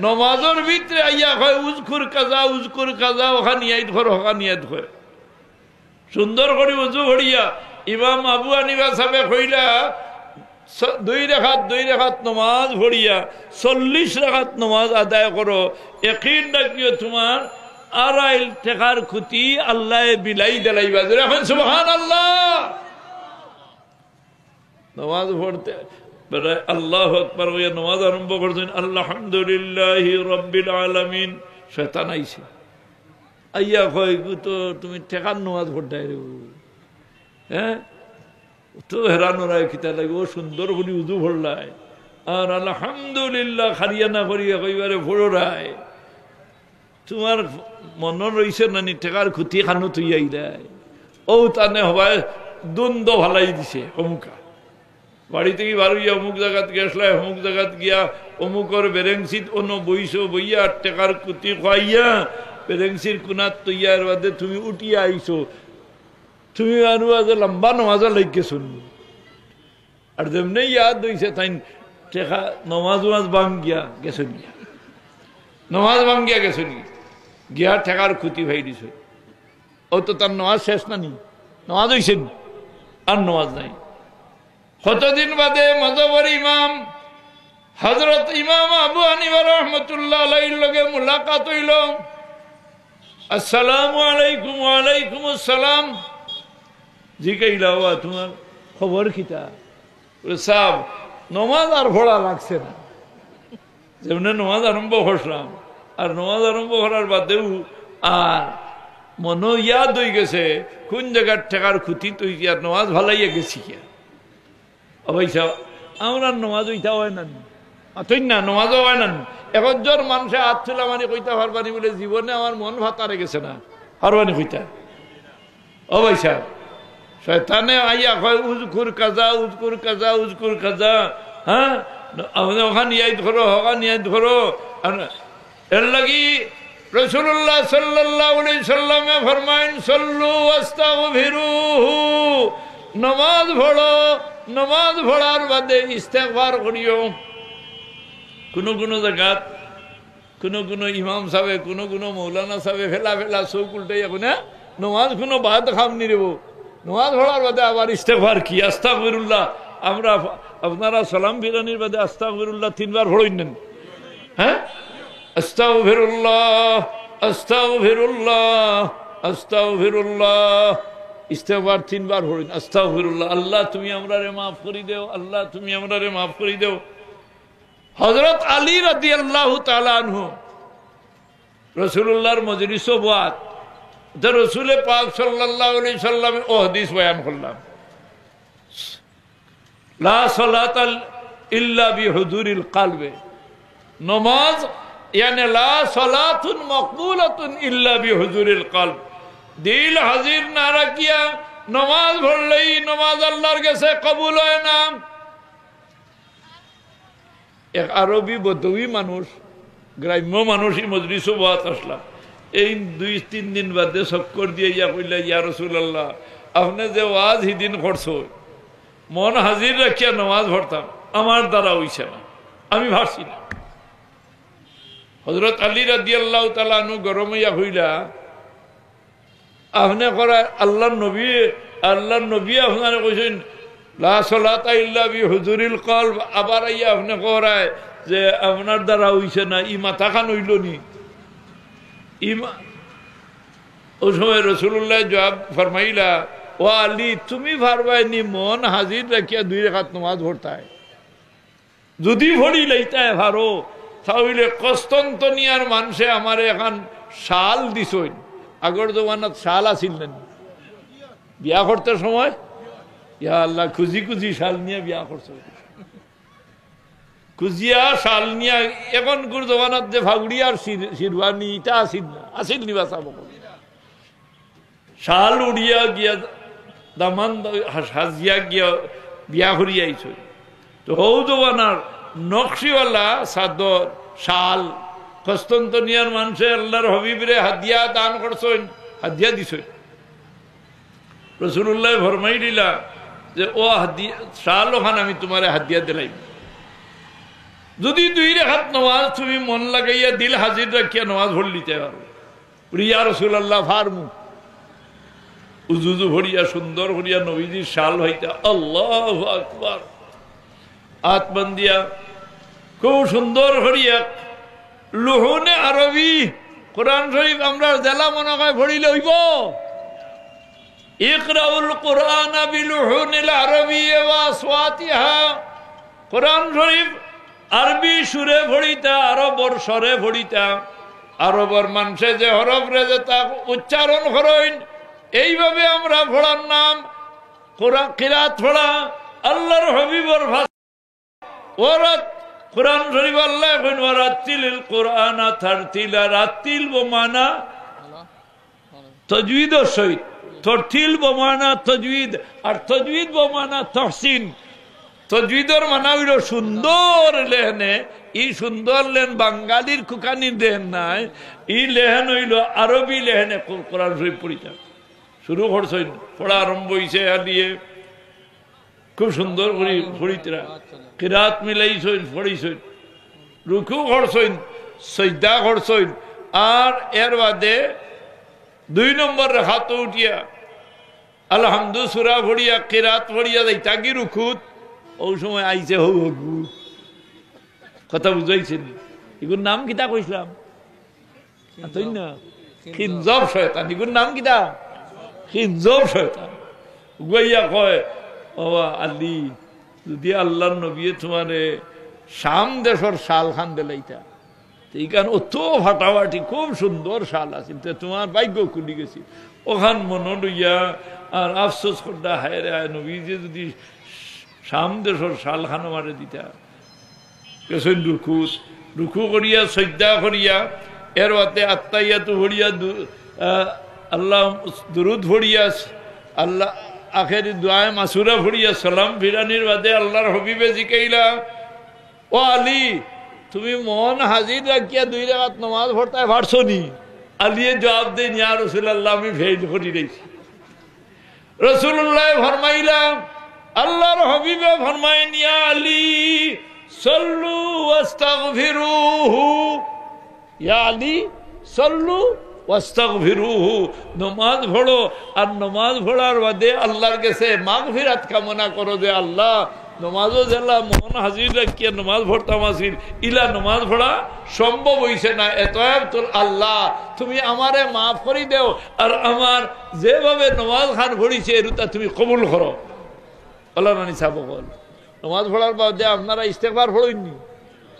নমাজের ভিতরে আইয়া কয় উজকুর কাজা ওখান নিয়াত কর ওখান নিয়াত কর সুন্দর করে উজু করিয়া ইমাম আবু হানিফা সাহেব কইলা 2 রাকাত নমাজ পড়িয়া 40 রাকাত নমাজ আদায় করো ইয়াকিন রাখিও তোমার আড়াইল টাকার ক্ষতি আল্লাহ বিলাই দেলাইবা এখন সুবহানাল্লাহ নমাজ পড়তে আল্লাহু আকবার ওই নামাজ আরম্ভ করছেন আলহামদুলিল্লাহি রাব্বিল আলামিন শয়তান আইছে আইয়া কয় তো তুমি ঠেকার নামাজ পড়তাই রে হ্যাঁ তো হেরানো রায় কিতা লাগে ও সুন্দর করে উজু পড়লাই আর আলহামদুলিল্লাহ খারিয়ানা করিয়া কইবারে পড়ো রায় তোমার মন রইছে না নি ঠেকার ক্ষতি খানো তুই আইলাই ও তানে হবায় দ্বন্দ্ব ভালাই দিছে অমুকা বাড়ি থেকে বারুইয়া অমুক জায়গাত গেছলাই অমুক জায়গাত গিয়া অমুকর বেরেংসিত অন্য বইছো বইয়া টেকার কুতি খাইয়া বেরেংসির কুনাত তৈয়ার বাদে তুমি উঠিয়া আইছো তুমি আরো আজ লম্বা নমাজা লাইকে শুনবো আর যেমনি ইয়াদ হইছে তাই টেকা নমাজ ভাঙ্গিয়া গেছন গিয়া নমাজ ভাঙ্গিয়া গেছন গিয়া ঠেকার ক্ষতি ভাই দিছ ও তো তার নমাজ শেষ না নি নমাজ হইছেন আর নমাজ নাই কতদিন বাদে মজবর ইমাম হযরত ইমাম আবু হানিফা রাহমাতুল্লাহ আলাইহির লগে মুলাকাত হইল আসসালামু আলাইকুম ওয়া আলাইকুম আসসালাম জি কইলা ওয়া তোমার খবর কিতা সাহেব নমাজ আর পড়া লাগছে না যেমন নমাজ আরম্ভ করলাম আর নমাজ আরম্ভ করার বাদেও আর মনো ইয়াদ হয়ে গেছে কোন জায়গার ঠেকার ক্ষতি তুই আর নমাজ ভালাইয়া গেছি কিয়া অবশ্য আমার নমাজ ওইটা হয় না তুই না নমাজও হয় না এখন জ্বর মানুষে হাত তুলা মানে কইতা পারবানি বলে জীবনে আমার মন ভাতারে গেছে না পারবানি কইতা অবশ্য শয়তানে আইয়া কয় উজকুর কাজা হ্যাঁ ওখান ইয়াদ করো ওখান ইয়াদ করো এর লাগি রাসূলুল্লাহ সাল্লাল্লাহু আলাইহি সাল্লামে ফরমায়েন সাল্লু ওয়াস্তাগফিরুহু নমাজ পড়ো নমাজ পড়ার বাদে ইস্তেগফার করিও কোন জায়গাত কোন ইমাম সাহেব কোন মৌলানা সাহেব ফেলা চোখ উল্টাইয়া কোনে নমাজ কোনো বাদ খামনি রেব নমাজ পড়ার বাদে আবার ইস্তেগফার কি আস্তাগফিরুল্লাহ আমরা আপনারা সালাম ফিরানির বাদে আস্তাগফিরুল্লাহ 3 বার পড়েন নেন হ্যাঁ আস্তাগফিরুল্লাহ ইস্তেগফার 3 বার পড়েন আস্তাগফিরুল্লাহ আল্লাহ তুমি আমরারে maaf করি দেও আল্লাহ তুমি আমরারে maaf করি দেও হযরত আলী রাদিয়াল্লাহু তাআলা আনহু রাসূলুল্লাহর মজলিসে বাত তে রাসূল পাক সাল্লাল্লাহু আলাইহি সাল্লাম ও হাদিস বয়ান করলাম লা সালাতা ইল্লা বিহুজুরিল কলবে নামাজ यानी ला सलातुन मकबूलतुन इल्ला बिहुजूरिल कल्ब दिल हाजिर ना रखिया नमाज पढ़लेई नमाज अल्लाहर काছে কবুল হয় না এক আরবি বদউই মানুষ গ্রাম্য মানুষই মজলিসে বাত আসলা এই 2-3 দিন বাদে চক্কর দিয়ে ইয়া কইলা ইয়া রাসূলুল্লাহ আপনি যে ওয়াজ হিদিন করছো মন হাজির রাখিয়া নামাজ পড়তাম আমার দ্বারা হইছে না আমি পারছি না হযরত আলী রাদিয়াল্লাহু তাআলা আনহু গরমাইয়া হইলা আপনি করা আল্লাহর নবী আপনারে কইছেন লা সালাতা ইল্লা বিহুজুরিল কলব আবার আইয়া আপনি করায় যে আপনার দ্বারা হইছে না ই মাথা খান হইল নি ওই সময় রাসূলুল্লাহ জবাব ফরমাইলা ও আলী তুমি পারবাইনি মন হাজির রাখিয়া 2 রাকাত নামাজ পড়তায় যদি পড়ি লইতায় ভারো তাহলে কস্তন্তনিয়ার মানুষে আমার এখন শাল দিছই আগর জমানাত শাল আসিল না বিয়া করতে সময় ইয়া আল্লাহ খুঁজি শাল নিয়ে বিয়া করছে কুজিয়া শাল নিয়া এখন গুর জবানত যে ফাগুড়ি আর শিরওয়ানি এটা আসিল না, আসিল নিবাসা বকল শাল উড়িয়া গিয়া দামান সাজিয়া গিয়া বিয়া করিয়া আইছ। তো হৌ জবানার নকশিওয়ালা চাদর শাল কস্তন্তনিয়ার মানুষে আল্লাহর হবিবরে হাদিয়া দান করছেন, হাদিয়া দিছেন। রাসূলুল্লাহ ফরমাই দিলা যে ও হাদিয়া শাল ওখান আমি তোমারে হাদিয়া দিলাম, যদি 2 রাকাত নামাজ তুমি মন লাগাইয়া দিল হাজির রাখিয়া নামাজ পড় লিতে পারো। ইয়া রাসূলুল্লাহ ফারমু উজুজু ভরিয়া সুন্দর ভরিয়া নবীজির শাল হইতা আল্লাহু আকবার হাত বান্ধিয়া খুব সুন্দর ভরিয়া লুহুনে আরবি কোরআন শরীফ আমরা জেলা মনে হয় ভরিলে হইব। ইকরাউল কোরআন বিলুহুনিল আরবি ওয়া আসওয়াতিহা, কোরআন শরীফ আরবি সুরে ভরিতা আরবর স্বরে ভরিতা, আরবর মানুষে যে হরফ রে যে তা উচ্চারণ করেন এইভাবে আমরা পড়ার নাম কোরআন কিরাত পড়া। আল্লাহর হাবিবর ভাষা ওরাত কোরআন শরীফ আল্লাহ কইন ওয়ারাতিলিল কোরআনা তারতিলা, রাতিল বমানা তাজউইদের সহিত, তরতিল বমানা তাজউইদ, আর তাজউইদ বমানা তাহসিন। তাজউইদের মানা হইল সুন্দর লেহনে, ই সুন্দর লেন বাঙালির কুকানির দেহেন নাই, ই লেহেন হইল আরবি লেহেনে কোরআন শরীফ পড়িতা শুরু করছেন, পড়া আরম্ভ হইছে দিয়ে খুব সুন্দর করে পড়িতরা কিরাত মিলাইছেন, পড়িছেন, রুকু করছেন, সিজদা করছেন, আর এর বাদে 2 নম্বর রাকাত উঠিয়া আলহামদু সূরা পড়িয়া কিরাত পড়িয়া যাইতা কি রুকুত, ওই সময় আইছে হৌ হগু কথা বুঝাইছেন। এগুর নাম কিতা কইছিলাম তাই না, খিনজব শয়তান, এগুর নাম কিতা খিনজব শয়তান। গুয়াইয়া কয় বাবা আলী যদি আল্লাহর নবী তোমারে শাম দেশর শাল খান দিলাইতা, এইখান অত ফাটাফাটি খুব সুন্দর শাল আছে, তোমার ভাগ্য খুলি গেছি ওখান মন লইয়া আর আফসোস করতা হায় রে নবী যে যদি শাম দেশর শাল খান মারে দিতা। গেছেন রুকু করিয়া সজ্জা করিয়া এর বাদে আত্মাইয়াতু ভরিয়া আল্লাহ দুরুদ ভরিয়া আল্লাহ আখেরি দুআয়ে মাসুরা ভরিয়া সালাম ফিরানির বাদে আল্লাহর হবিবে জিকাইলা ও আলী তুমি মন হাজির রাখিয়া 2 রাকাত নামাজ পড়তায় পারছো নি? আলিয়ে জবাব দেন ইয়া রাসূলুল্লাহ আমি ফেল করি রইছি। রাসূলুল্লাহ ফরমাইলা আল্লাহর হাবিবে ফরমায়েন ইয়া আলী সাল্লু ওয়াস্তাগফিরুহু, ইয়া আলী সাল্লু ওয়াস্তাগফিরুহু, নামাজ পড়ো আর নামাজ পড়ার বাদে আল্লাহর কাছে মাগফিরাত কামনা করো যে আল্লাহ নামাজও জেলা মন হাজির রাখিয়া নামাজ পড়তাম আসিল, ইলা নামাজ পড়া সম্ভব হইছে না, এতএব তোর আল্লাহ তুমি আমারে মাফ করি দেও আর আমার যেভাবে নামাজ খান পড়িছে এরুতা তুমি কবুল করো। আল্লাহ নানি সাহেব বল নামাজ পড়ার বাদে আপনারা ইস্তেগফার পড়েননি?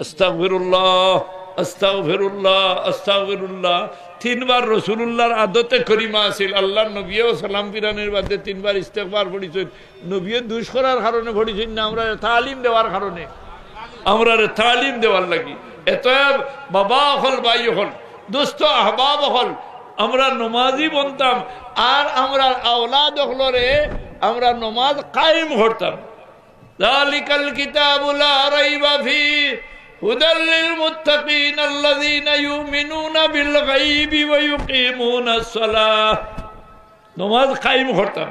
আস্তাগফিরুল্লাহ আস্তাগফিরুল্লাহ আস্তাগফিরুল্লাহ 3 বার রাসূলুল্লাহর আদতে করিমা আছিল। আল্লাহর নবীও সালাম ফিরানের বাদে 3 বার ইস্তেগফার পড়িছেন। নবীও দুষ করার কারণে পড়িছেন না, আমরা তালিম দেওয়ার কারণে, আমরা তালিম দেওয়ার লাগি। এতএব বাবা হল ভাই হল দোস্ত আহবাব হল আমরা নমাজি বনতাম আর আমরা আওলাদ হলরে আমরা নমাজ কায়েম করতাম। যালিকাল কিতাবু লা রাইবা ফীহি হুদাল লিল মুত্তাকিন আল্লাযীনা ইউমিনুনা বিল গায়বি ওয়া ইউকিমুনাস সালাহ। নামাজ কায়েম করতাম,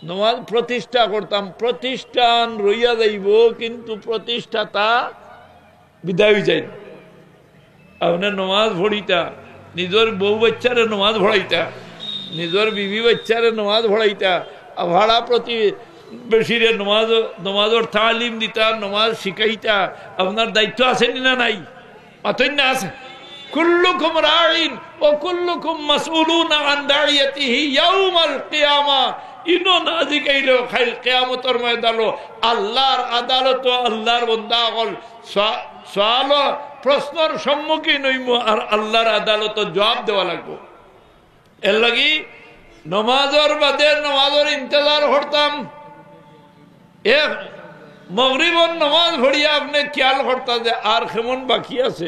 নামাজ প্রতিষ্ঠা করতাম। প্রতিষ্ঠান রইয়া যাইব কিন্তু প্রতিষ্ঠাতা বিদায় যায়। আপনার নামাজ পড়িতা, নিজের বউ বাচ্চারে নামাজ পড়াইতা, নিজের বিবি বাচ্চারে নামাজ পড়াইতা, ভাড়া প্রতি বেশিরে নমাজের তালিম দিতা, নমাজ শিখাইতা। আপনার দায়িত্ব আছে না নাই? অতন্য আছে। কুল্লুকুম রাইন ও কুল্লুকুম মাসউলুন আন দাইয়াতিহি ইয়াউমাল কিয়ামা। ইনো না জিকাইলো খাইল কিয়ামতের ময়দানে আল্লাহর আদালত, আল্লাহর বান্দা হল সওয়াল প্রশ্নের সম্মুখীন হইব আর আল্লাহর আদালত জবাব দেওয়া লাগবে। এর লাগি নমাজের বাদে নমাজের ইন্তজার করতাম। মাগরিবের নামাজ পড়িয়া আপনি খেয়াল করতা যে আর কেমন বাকি আছে,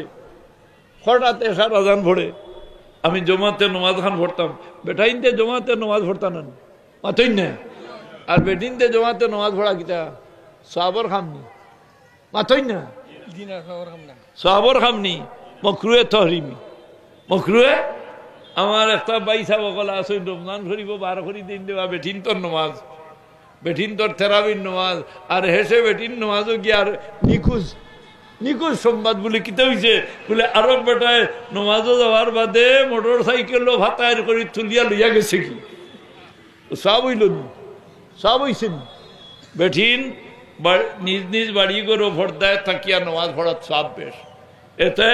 হঠাৎ এসার আজান পড়ে। আমি জমাতে নামাজ খান পড়তাম, বেটাইনতে জমাতে নামাজ পড়তাম না মাতই না, আর বেটিনতে জমাতে নামাজ পড়া কিতা সাহাবর খামনি মাতই না, সাহাবর খামনি মকরুয়ে তহরিমি মকরুয়ে। আমার একটা বাইসা বকলা আছে রমজান শরীফ 12 করে দিন দেওয়া বেঠিন তোর নমাজ, বেঠিন তোর থেরাবির নমাজ, আর হেসে বেঠিন নমাজও কি আর নিখুঁজ নিখুঁজ সংবাদ বলে কিতা হয়েছে বলে আরব বেটায় নমাজও যাওয়ার বাদে মোটর সাইকেলও ভাতায়ের করে তুলিয়া লইয়া গেছে কি সব হইল সব হইছে বেঠিন নিজ নিজ বাড়ি করে ভর্দায় থাকিয়া নমাজ পড়ার সব বেশ। এতে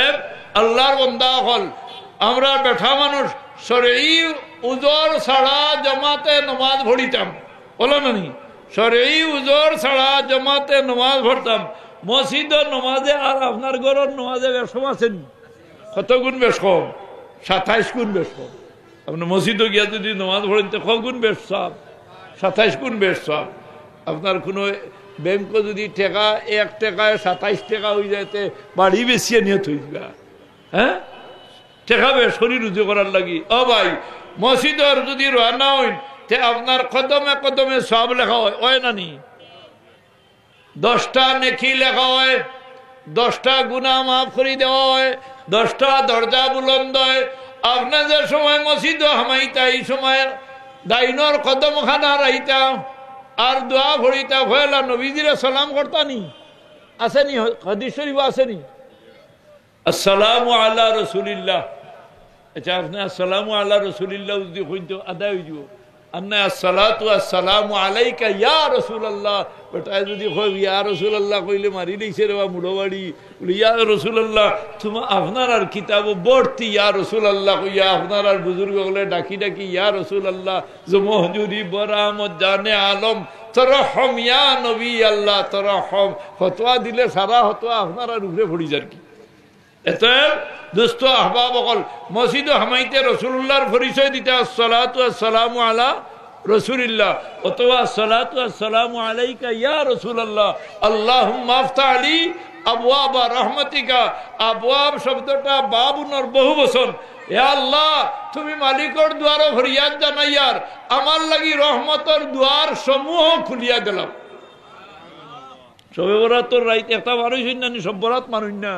আল্লাহর বন্দা হল আমরা বেঠা মানুষ শরঈ উজর ছাড়া জমাতে নমাজ পড়িতাম, বলো না নি? শরঈ উজর ছাড়া জমাতে নমাজ পড়তাম। মসজিদের নমাজে আর আপনার ঘরের নমাজে বেশ কম আছেন, কত গুণ বেশ কম? 27 গুণ বেশ কম। আপনি মসজিদে গিয়া যদি নমাজ পড়েন তো ক গুণ বেশ সব? 27 গুণ বেশ সব। আপনার কোনো ব্যাংকে যদি টাকা 1 টাকায় 27 টাকা হয়ে যাইতে বাড়ি বেশি নিয়ে থইবা, হ্যাঁ টাকা বেশ শরীর রুজু করার লাগি। ও ভাই মসজিদের যদি রান্না হইন তে আপনার কদমে কদমে সব লেখা হয় না নি? 10টা নেকি লেখা হয়, 10টা গুনাহ মাফ করে দেওয়া হয়, 10টা দরজা বুলন্দ হয়। আপনি যে সময় মসজিদ হামাইতা এই সময় ডাইনর কদম খানা রাইতা আর দোয়া ভরিতা ভয়লা নবীজিরে সালাম করতানি আসেনি? হাদিস শরীফ আসেনি? আসসালামু আলা রাসূলিল্লাহ। আচ্ছা আপনি আসসালামু আলা রাসূলিল্লাহ যদি কইতো আদায় হইব, अन्ना अस्सलातु अस्सलामु आलाइका या रसूल अल्लाह। बेटा যদি কই ইয়া রাসূল আল্লাহ কইলে মারি লইছে রে মুড়বাড়ি বলি ইয়া রাসূল আল্লাহ তোমা আপনার আর কিতাব পড়তি ইয়া রাসূল আল্লাহ কইয়া আপনার আর বুজুর্গ হলে ডাকি ডাকি ইয়া রাসূল আল্লাহ জমো হুজুরি বরামত জানে আলম তরহম ইয়া নবী আল্লাহ তরহম। ফতোয়া দিলে সারা ফতোয়া আপনার আর উপরে পড়ি যার কি। এতে দোস্ত আহবাব অকল মসজিদ হামাইতে রসুল্লাহর পরিচয় দিতে আসসালাতু আসসালামু আলা রসুলিল্লাহ অথবা আসসালাতু আসসালামু আলাইকা ইয়া রাসূলুল্লাহ আল্লাহুম্মা আফতাহ লি আবওয়াবা রাহমাতিকা। আবওয়াব শব্দটা বাবুনর বহু বচন। হে আল্লাহ তুমি মালিকর দুয়ারে ফরিয়াদ জানাইয়ার আমার লাগি রহমতের দুয়ার সমূহ খুলিয়া দিলাম। শবে বরাতর রাইত একটা মানুষ না সব বরাত মানুষ না।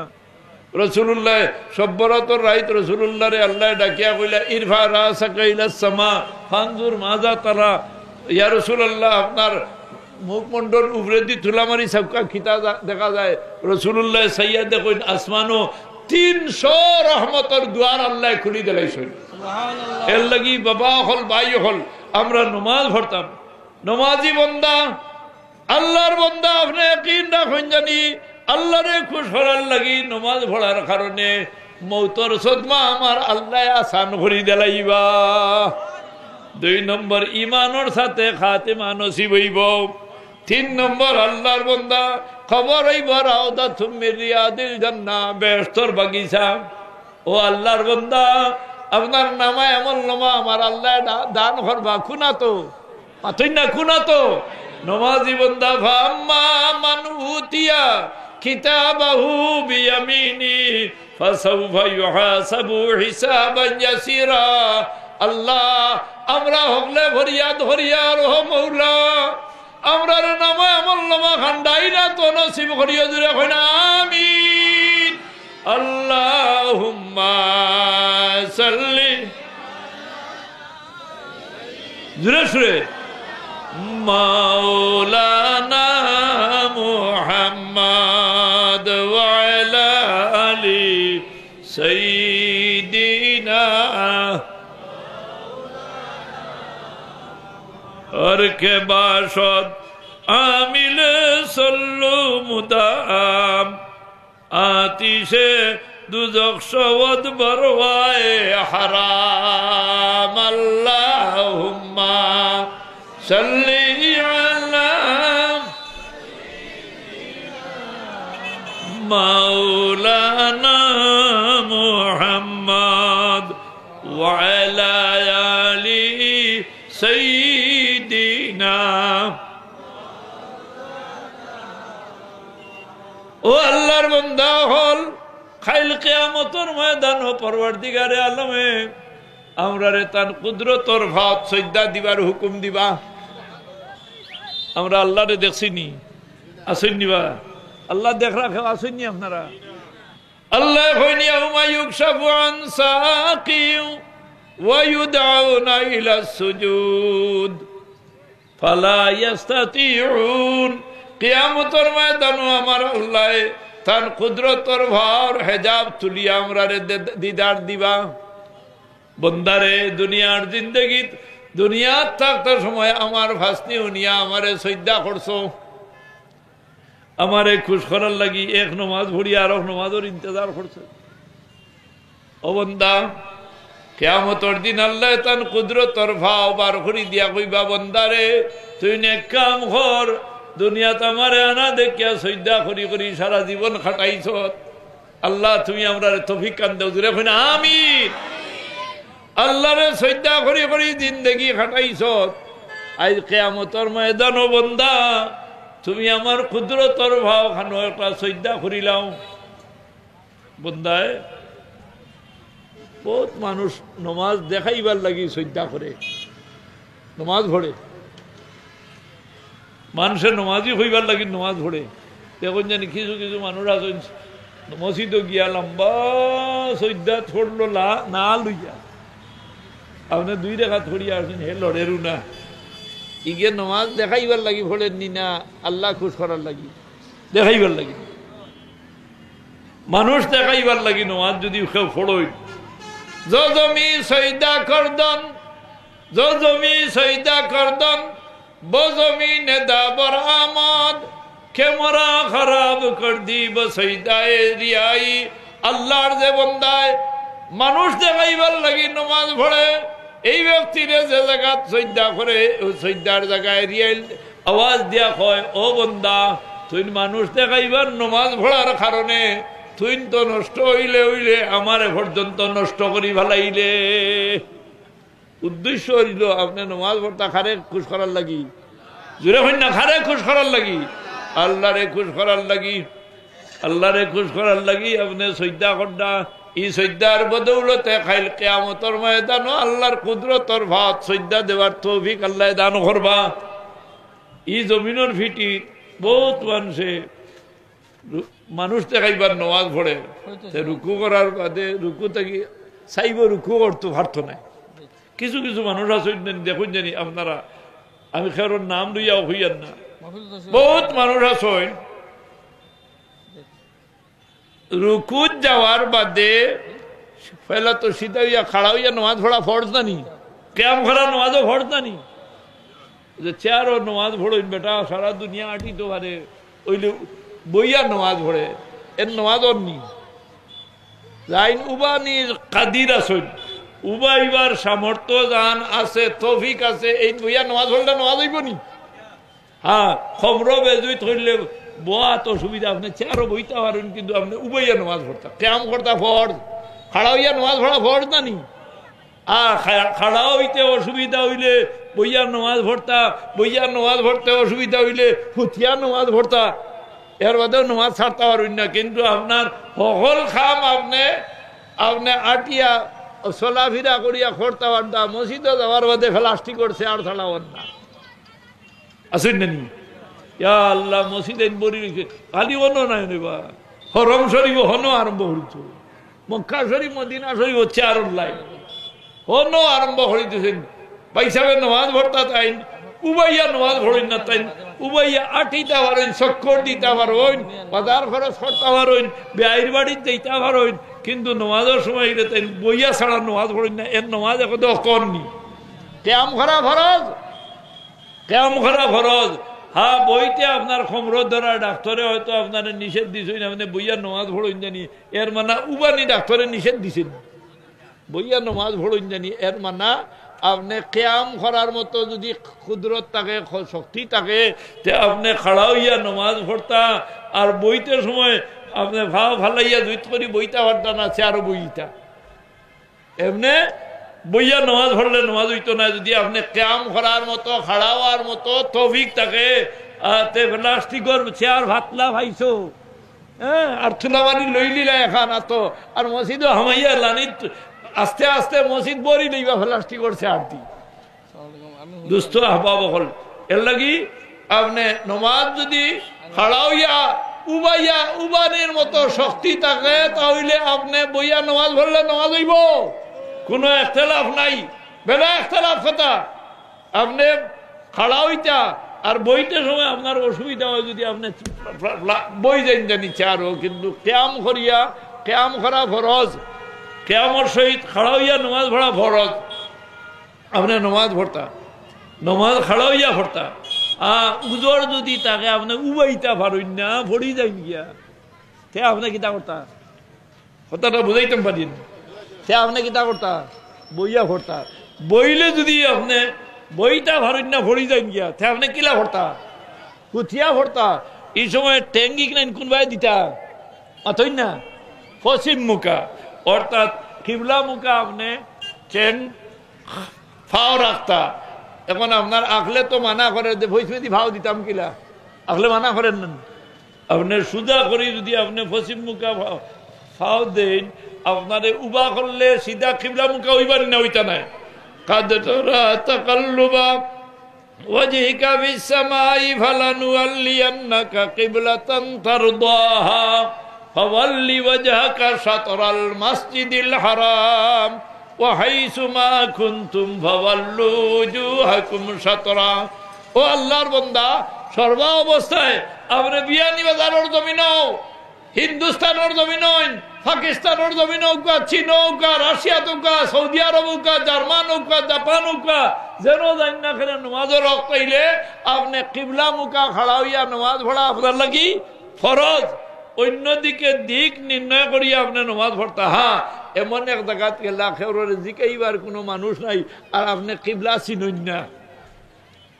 রসুল্লাহ সব্বরাতর রাইত রসুল্লাহ রে আল্লাহ ডাকিয়া কইলা ইরফা রাসাকা ইলাস সামা ফানজুর মাজা তারা। ইয়া রাসূলুল্লাহ আপনার মুখমণ্ডল উপরে দি তুলামারি সবকা খিতা দেখা যায়। রসুল্লাহ সাইয়াদে কইন আসমানো 300 রহমতের দুয়ার আল্লাহ খুলি দিলাইছেন। সুবহানাল্লাহ। এর লাগি বাবা হল ভাই হল আমরা নামাজ পড়তাম। নামাজি বান্দা আল্লাহর বান্দা আপনি ইয়াকিন রাখুন জানি আল্লাহরে খুশ করার লাগি নমাজ পড়ার কারণে মৌতর সদমা আমার আল্লাহ আসান করে দিলাইবা। 2 নম্বর ইমানের সাথে খাতিমা নসিব হইব। 3 নম্বর আল্লাহর বান্দা খবর হইব রাউদাতুম মিন রিয়াদিল জান্নাহ বেহেশতের বাগিচা। ও আল্লাহর বান্দা আপনার নামে এমন নামা আমার আল্লাহ দান করবা খুনা তো মাতই না খুনা তো নমাজি বান্দা ফাম্মা মান উতিয়া কিতাবাহু বিয়ামিনি ফাসাউফা ইউহাসাবু হিসাবান ইয়াসিরা। আল্লাহ আমরা হকলে ফরিয়াদ ফরিয়াদ ও মওলা আমরার নামে আমল নামা খান্ডাইরা তো নসিব করিয়া জুরে কইনা আমিন। আল্লাহুম্মা সাল্লি জুরে সুরে মাওলানা মুহাম্মদ ওয়া আলা আলি সাইয়্যিদিনা আর কে বাসদ আমিল সল্লু মুদাম আতিশে দুজক সওয়াদ বরওয়ায়ে হারাম। আল্লাহুম্মা সাল্লি আলা মাওলানা মুহাম্মদ ওয়া আলা আলি সাইয়্যিদিনা ও আল্লাহর বান্দা হল খাইল কিয়ামতের ময়দান ও পরওয়ারদিগারে আলমে আমরা রে তার কুদরতর ভাত সজ্জা দিবার হুকুম দিবা। আমরা আল্লাহরে দেখছিনি, আসেননি বা আল্লাহ দেখ রাখে আসেননি আপনারা? আল্লাহ কইনি ইয়াউমা ইউকশাফু আন সাকিন ওয়া ইউদআউনা ইলা সুজুদ ফালা ইস্তাতিউন। কিয়ামতের ময়দানে আমার আল্লাহ তার কুদরতর ভার হেজাব তুলিয়া আমরা রে দিদার দিবা। বন্দারে দুনিয়ার জিন্দগি দুনিয়ার থাকতে সময় আমার ভাস্তি উনিয়া আমারে সজ্জা করছো, আমারে খুশ করার লাগি এক নমাজ ভরিয়া আর নমাজের ইন্তজার করছে। ও বন্দা কিয়ামতের দিন আল্লাহ তান কুদরতর ভাও বার করি দিয়া কইবা বন্দারে তুই নেক কাম কর, দুনিয়াতে আমারে আনা দেখিয়া সজ্জা করি করি সারা জীবন খাটাইছ। আল্লাহ তুমি আমরা তৌফিক কান দাও, জুড়ে কই না আমিন। আল্লাহরে সজ্জা করি করি জিন্দেগি খাটাইছ, আজ কিয়ামতের ময়দান ও বন্দা তুমি আমার কুদরতর ভাও খানো একটা সজ্জা করিলাম। বন্দায় বহুত মানুষ নমাজ দেখাইবার লাগি সজ্জা করে, নমাজ ভরে, মানুষের নমাজই হইবার লাগি নমাজ ভরে। দেখুন জানি কিছু কিছু মানুষ আছেন মসজিদে গিয়া লম্বা সজ্জা ছড়লো না লইয়া, আপনি 2 রেখা থড়িয়া আসেন হে লড়েরু না। ইগে নমাজ দেখাইবার লাগি ভরেননি না আল্লাহ খুশ করার লাগি দেখাইবার লাগি, মানুষ দেখাইবার লাগি নমাজ যদি কেউ ফড়ই। জমি সৈদা করদন, জমি সৈদা করদন বজমি নেদা বর আমদ কেমরা খারাপ কর দি বসৈদায় রিয়াই। আল্লাহর যে বন্দায় মানুষ দেখাইবার লাগি নমাজ পড়ে, এই ব্যক্তিরে যে জায়গা সজ্জা করে সজ্জার জায়গায় রিয়াল আওয়াজ দিয়া কয় ও বন্দা তুই মানুষ দেখাইবার নমাজ পড়ার কারণে তুই তো নষ্ট হইলে হইলে আমারে পর্যন্ত নষ্ট করি ভালাইলে। উদ্দেশ্য হইল আপনি নমাজ পড়তা খারে খুশ করার লাগি, জুড়ে হইন না খারে খুশ করার লাগি, আল্লাহরে খুশ করার লাগি, আল্লাহরে খুশ করার লাগি আপনি সজ্জা করডা। ই সজ্জার বদৌলতে খাইল কিয়ামতের ময়দান আল্লাহর কুদরতর ভাত সজ্জা দেওয়ার তৌফিক আল্লাহ দান করবা। ই জমিনের ফিটি বহুত মানুষ দেখাইবার নমাজ পড়ে, রুকু করার বাদে রুকু থেকে চাইব রুকু করতে পারতো না। কিছু কিছু মানুষ আছেন দেখুন জানি আপনারা, আমি কারোর নাম লইয়া হইয়ার না, বহুত মানুষ আছেন রুকুত যাওয়ার বাদে পহলা তো সিধা হইয়া খাড়া হইয়া নমাজ পড়া ফরজ নানি, ক্যাম করা নমাজও ফরজ নানি। যে চেয়ারও নমাজ পড়ইন বেটা সারা দুনিয়া আটি তো পারে ওইলে বইয়া নমাজ পড়ে এর নমাজ অন্যি যাইন উবানি কাদির আসইন উবাইবার সামর্থ্য জান আছে তৌফিক আছে, এই বইয়া নমাজ পড়লে নমাজ হইব নি? হ্যাঁ খবর বেজুই ধরলে বয়া তো সুবিধা, আপনি চেয়ারও বইতে পারেন কিন্তু আপনি উবাইয়া নমাজ পড়তা ক্যাম করতা ফরজ, খাড়া হইয়া নমাজ পড়া ফরজ না নি? আর খাড়া হইতে অসুবিধা হইলে বইয়া নমাজ পড়তা, বইয়া নমাজ পড়তে অসুবিধা হইলে ফুটিয়া নমাজ পড়তা, এর বাদেও নমাজ ছাড়তে পারবেন না। কিন্তু আপনার সকল খাম আপনি আটিয়া চলাফিরা করিয়া করতে পারতা, মসজিদে যাওয়ার বাদে প্লাস্টিক করছে আর ছাড়াবার না আসেন না নি? আল্লাহ মসজিদে বলি খালি অন্য নাই নেবা, হরম শরীফ হনো আরম্ভ করিত, মক্কা শরীফ মদিনা শরীফ হচ্ছে আর লাইন হনো আরম্ভ করিতেছেন। পয়সাবে নমাজ ভরতা তাই উবাইয়া নমাজ ভরেন না, তাই উবাইয়া আটিতে পারেন, চক্কর দিতে পারেন, বাজার খরচ করতে পারেন, বেআইর বাড়ির দিতে পারেন, কিন্তু নমাজের সময় তাই বইয়া ছাড়া নমাজ ভরেন না। এর নমাজ এখন করনি ক্যাম করা ফরজ, ক্যাম করা ফরজ। হ্যাঁ বইতে আপনার খমর ধরা ডাক্তারে হয়তো আপনার নিষেধ দিছেন আপনি বইয়া নমাজ ভরেন জানি, এর মানা উবানি ডাক্তারে নিষেধ দিছেন বইয়া নমাজ ভরেন জানি, এর মানা আপনি ক্যাম করার মতো যদি কুদরত থাকে শক্তি থাকে আপনি খাড়া হইয়া নমাজ পড়তা, আর বইতে সময় আপনি ভাও ভালাইয়া জুইত করি বইতা পারতা না, আরো বইতা এমনি বইয়া নমাজ পড়লে নমাজ হইতো না। যদি আপনি ক্যাম করার মতো খাড়া হওয়ার মতো তৌফিক থাকে, প্লাস্টিকর চেয়ার ভাতলা ভাইছো হ্যাঁ, আর থুলামানি লইলিলা এখান তো আর মসজিদও হামাইয়া লানি আস্তে আস্তে মসজিদ বরি লইবা প্লাস্টিক করছে আরতি দুস্থ আহবাব হল এর লাগি আপনি নমাজ যদি হাড়াইয়া উবাইয়া উবানের মতো শক্তি থাকে তাহলে আপনি বইয়া নমাজ পড়লে নমাজ হইব, কোনো একতলাফ নাই, বেলা একতলাফ কথা। আপনি খাড়া হইতা আর বইতে সময় আপনার অসুবিধা হয় যদি আপনি বই যান জানিচ্ছে আরো, কিন্তু ক্যাম করিয়া ক্যাম করা ফরজ, ক্যামর সহিত খাড়া হইয়া নমাজ পড়া ফরজ। আপনি নমাজ পড়তা, নমাজ খাড়া হইয়া পড়তা, উজর যদি তাকে আপনি উবাইতা পারেন না ভরি যাই গিয়া, তে আপনি কিতা করতা? কথাটা বুঝাইতাম পারেন, তে আপনি কিতা করতা? বইয়া ভরতা। বইলে যদি আপনি বইটা ভারেন না ভরি যাই গিয়া, তে আপনি কিলা ভরতা? কুথিয়া ভরতা। এই সময় ট্যাঙ্গি কিনা কোনবাই দিতা অথই না পশ্চিম মুখা, অর্থাৎ কিবলা মুখা আপনি ট্যাং ফাও রাখতা। এখন আপনার আখলে তো মানা করে যে ভৈসমেদি ভাও দিতাম কিলা, আখলে মানা করেন না। আপনার সুদা করি যদি আপনি পশ্চিম মুখা ফাও দেন, আপনারে উবা করলে সিধা কিবলা মুখা হইবার না, হইতা নাই। কাদ তোরা তাকাল্লুবা ওয়াজহিকা ফিস সামাই ফালানুওয়াল্লিয়ান্নাকা কিবলাতান তারদাহা ফাওয়াল্লি ওয়াজহাকা শাতরাল মাসজিদিল হারাম ওয়াহাইসুমা কুনতুম ফাওয়াল্লু ওজুহাকুম শাতরা। ও আল্লাহর বান্দা, সর্ব অবস্থায় আপনি বিয়ানি বাজারের জমিন হোক, হিন্দুস্তানের জমিন হন, পাকিস্তানের জমিন হোক, চীন হোক, রাশিয়া হোক, সৌদি আরব হোক, জার্মান হোক, জাপান হোক, যেন জানি না কেন নমাজের রক্ত হইলে আপনি কিবলা মুখা খাড়া হইয়া নমাজ পড়া আপনার লাগি ফরজ। অন্যদিকে দিক নির্ণয় করিয়া আপনি নমাজ পড়তা। হ্যাঁ, এমন এক জায়গাত গেলা খেউরে জিকাইবার কোনো মানুষ নাই আর আপনি কিবলা চিনুন না,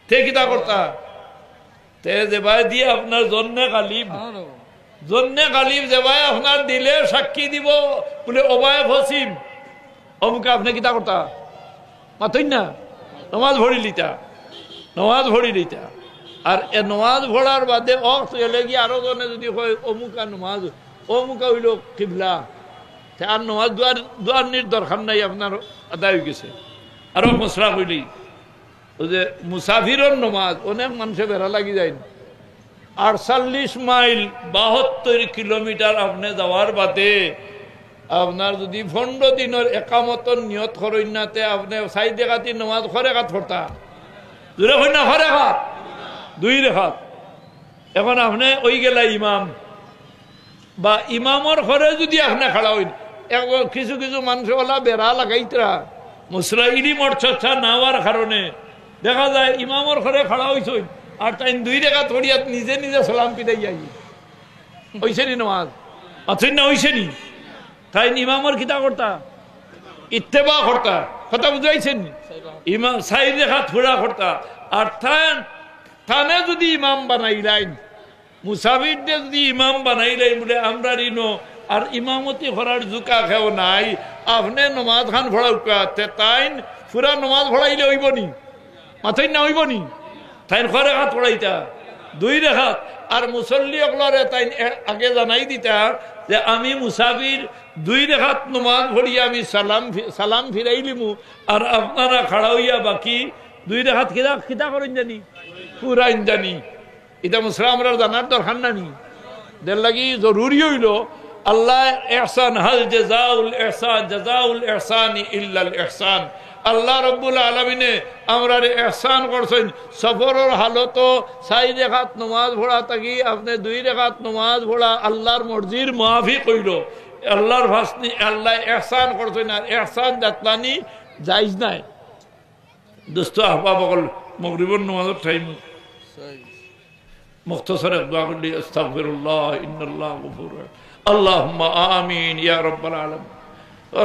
তে কিতা করতা? তে যে ভাই দিয়ে আপনার জন্যে গালিব, জন্যে গালিব যে ভাই আপনার দিলে সাক্ষী দিব বলে অবায় ফসিম অমুকে আপনি কিতা করতা? মাতই না, নমাজ ভরি লিতা, নমাজ ভরি লিতা। আর এ নমাজ ভরার বাদে এলে গিয়ে আরো জনে যদি হয় অমুকা নমাজ, অমুকা হইল কিবলা, আর নমাজ দোয়ার দরকার নাই, আপনার আদায় হয়ে গেছে। আরো মশলা হইলি ওই যে মুসাফিরের নমাজ, অনেক মানুষে বেড়া লাগি যায় 48 মাইল 72 কিলোমিটার আপনি যাওয়ার বাদে আপনার যদি 15 দিনের একামতন নিয়ত করেন নাতে আপনি 4 রেখাতি নমাজ খরে কাত পড়তা, জোরে হয় না খরে খাত 2 রেখাত। এখন আপনি ওই গেলা ইমাম বা ইমামর ঘরে যদি আপনি খাড়া হইন, কিছু কিছু মানুষ ওলা বেড়া লাগাইতরা মুসরাইলি মর্চা নাওয়ার কারণে দেখা যায় ইমামর ঘরে খাড়া হইছে আর তাই 2 রেখাত পড়িয়া নিজে নিজে সালাম পিটাই যাই হইছে নি নমাজ আছেন না, হইছে নি? তাই ইমামর কিতা করতা? ইত্তেবা করতা। কথা বুঝাইছেন? ইমাম 4 রেখাত পুরা করতা। আর থানে যদি ইমাম বানাইলাইন, মুসাফিরদের যদি ইমাম বানাইলাইন বলে আমরা রিনো আর ইমামতি করার জুকা খেও নাই, আপনি নমাজ খান ভরাউকা তাই পুরা নমাজ ভরাইলে হইব নি? মাথায় না হইব নি? তাই ঘরে হাত পড়াইতা 2 রেখাত। আর মুসল্লি অকলরে তাই আগে জানাই দিতা যে আমি মুসাফির 2 রেখাত নমাজ ভরিয়া আমি সালাম ফিরাইলিমু, আর আপনারা খাড়া হইয়া বাকি 2 রেখাত খিতা করেন জানি পুরাইন জানি। এটা মুসলামরা জানার দরকার নানি, দের লাগি জরুরি হইল আল্লাহ ইহসান, হাল জাযাউল ইহসান জাযাউল ইহসানি ইল্লাল ইহসান। আল্লাহ রব্বুল আলামিনে আমরা ইহসান করছেন। সফরের হালত 4 রেখাত নমাজ পড়া থাকি আপনি 2 রেখাত নমাজ পড়া আল্লাহর মর্জির মুআফিক হইল, আল্লাহর ভাসনি আল্লাহ ইহসান করছেন। আর ইহসান যাতলানি জায়েজ নাই। দোস্ত আহবাব বল মাগরিবের নামাজের টাইম মুখতাসার দোয়া করলি আস্তাগফিরুল্লাহ ইন্নাল্লাহ গফুর আল্লাহুম্মা আমিন ইয়া রাব্বাল আলামিন।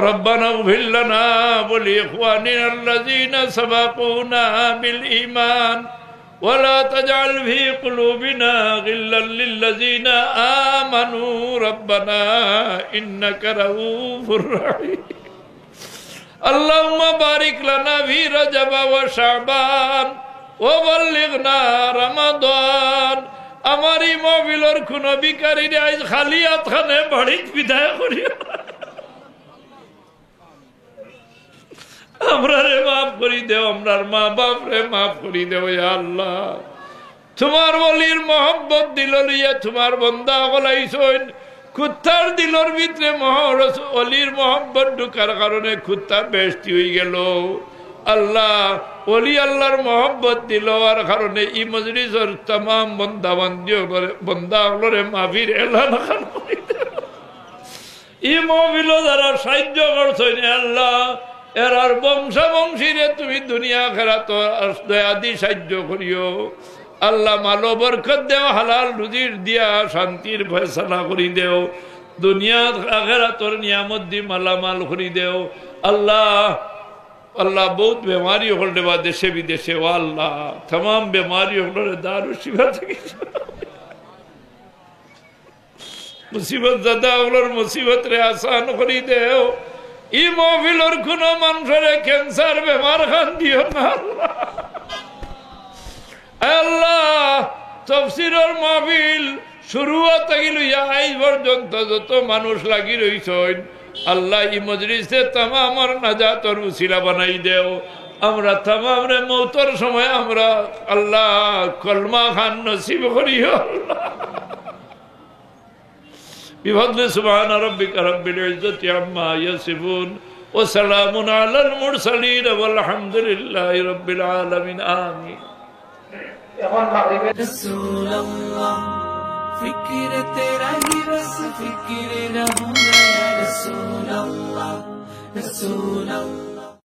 ربنا اغفر لنا ولإخواننا الذين سبقونا بالإيمان ولا تجعل في قلوبنا غلا للذين آمنوا ربنا إنك رؤوف رحيم اللهم بارك لنا في رجب وشعبان وبلغنا رمضان আমার এই মহফিলর কোন বিকারী আজ খালি হাতখানে বাড়িত বিদায় করিও আমরা রে মাফ করি দেও আমরার মা বাপ রে মাফ করি দেও ইয়া আল্লাহ তোমার ওলির মোহব্বত দিল লিয়া তোমার বন্দা গলাইছইন কুত্তার দিলর ভিতরে অলির মোহব্বত ঢুকার কারণে কুত্তা বেশি হয়ে গেল আল্লাহ অলি আল্লাহর মোহব্বত দিল আর কারণে ই মজলিসের तमाम বন্দা হলরে মাফির এলান ই মহফিল যারা সাহায্য করছেন আল্লাহ এরার বংশাবংশীরে তুমি দুনিয়া খেরাত দয়াদি সাহায্য করিও আল্লাহ মালো বরকত দেও হালাল রুজির দিয়া শান্তির ফয়সালা করি দেও দুনিয়া আখিরাতর নিয়ামত দি মালামাল করি দেও আল্লাহ আল্লাহ বহুত বেমারি হল দেবা দেশে বিদেশে ও আল্লাহ तमाम বেমারি হল দারু শিফা থেকে মুসিবত দাদা হলর মুসিবত রে আসান করি দেও ই মহফিলর কোন মানুষের ক্যান্সার বেমার খান দিও না আল্লাহ আল্লাহ তাফসীরের মাহফিল শুরুয়াত থেকে লইয়া আজ পর্যন্ত যত মানুষ লাগি রইছেন আল্লাহ ই মজলিসে তামামের নাজাতর উসিলা বানাই দেও আমরা তামাম রে মওতর সময় আমরা আল্লাহ কলমা খান নসিব করিও আল্লাহ বিফadli সুবহান রাব্বিকা রাব্বিল ইজ্জাতি আম্মা ইয়াসিফুন ওয়া সালামুন আলাল মুরসালিন ওয়াল হামদুলিল্লাহি রাব্বিল আলামিন আমিন रसूल अल्लाह फिक्र तेरा ही बस फिक्र रहूं रसूल अल्लाह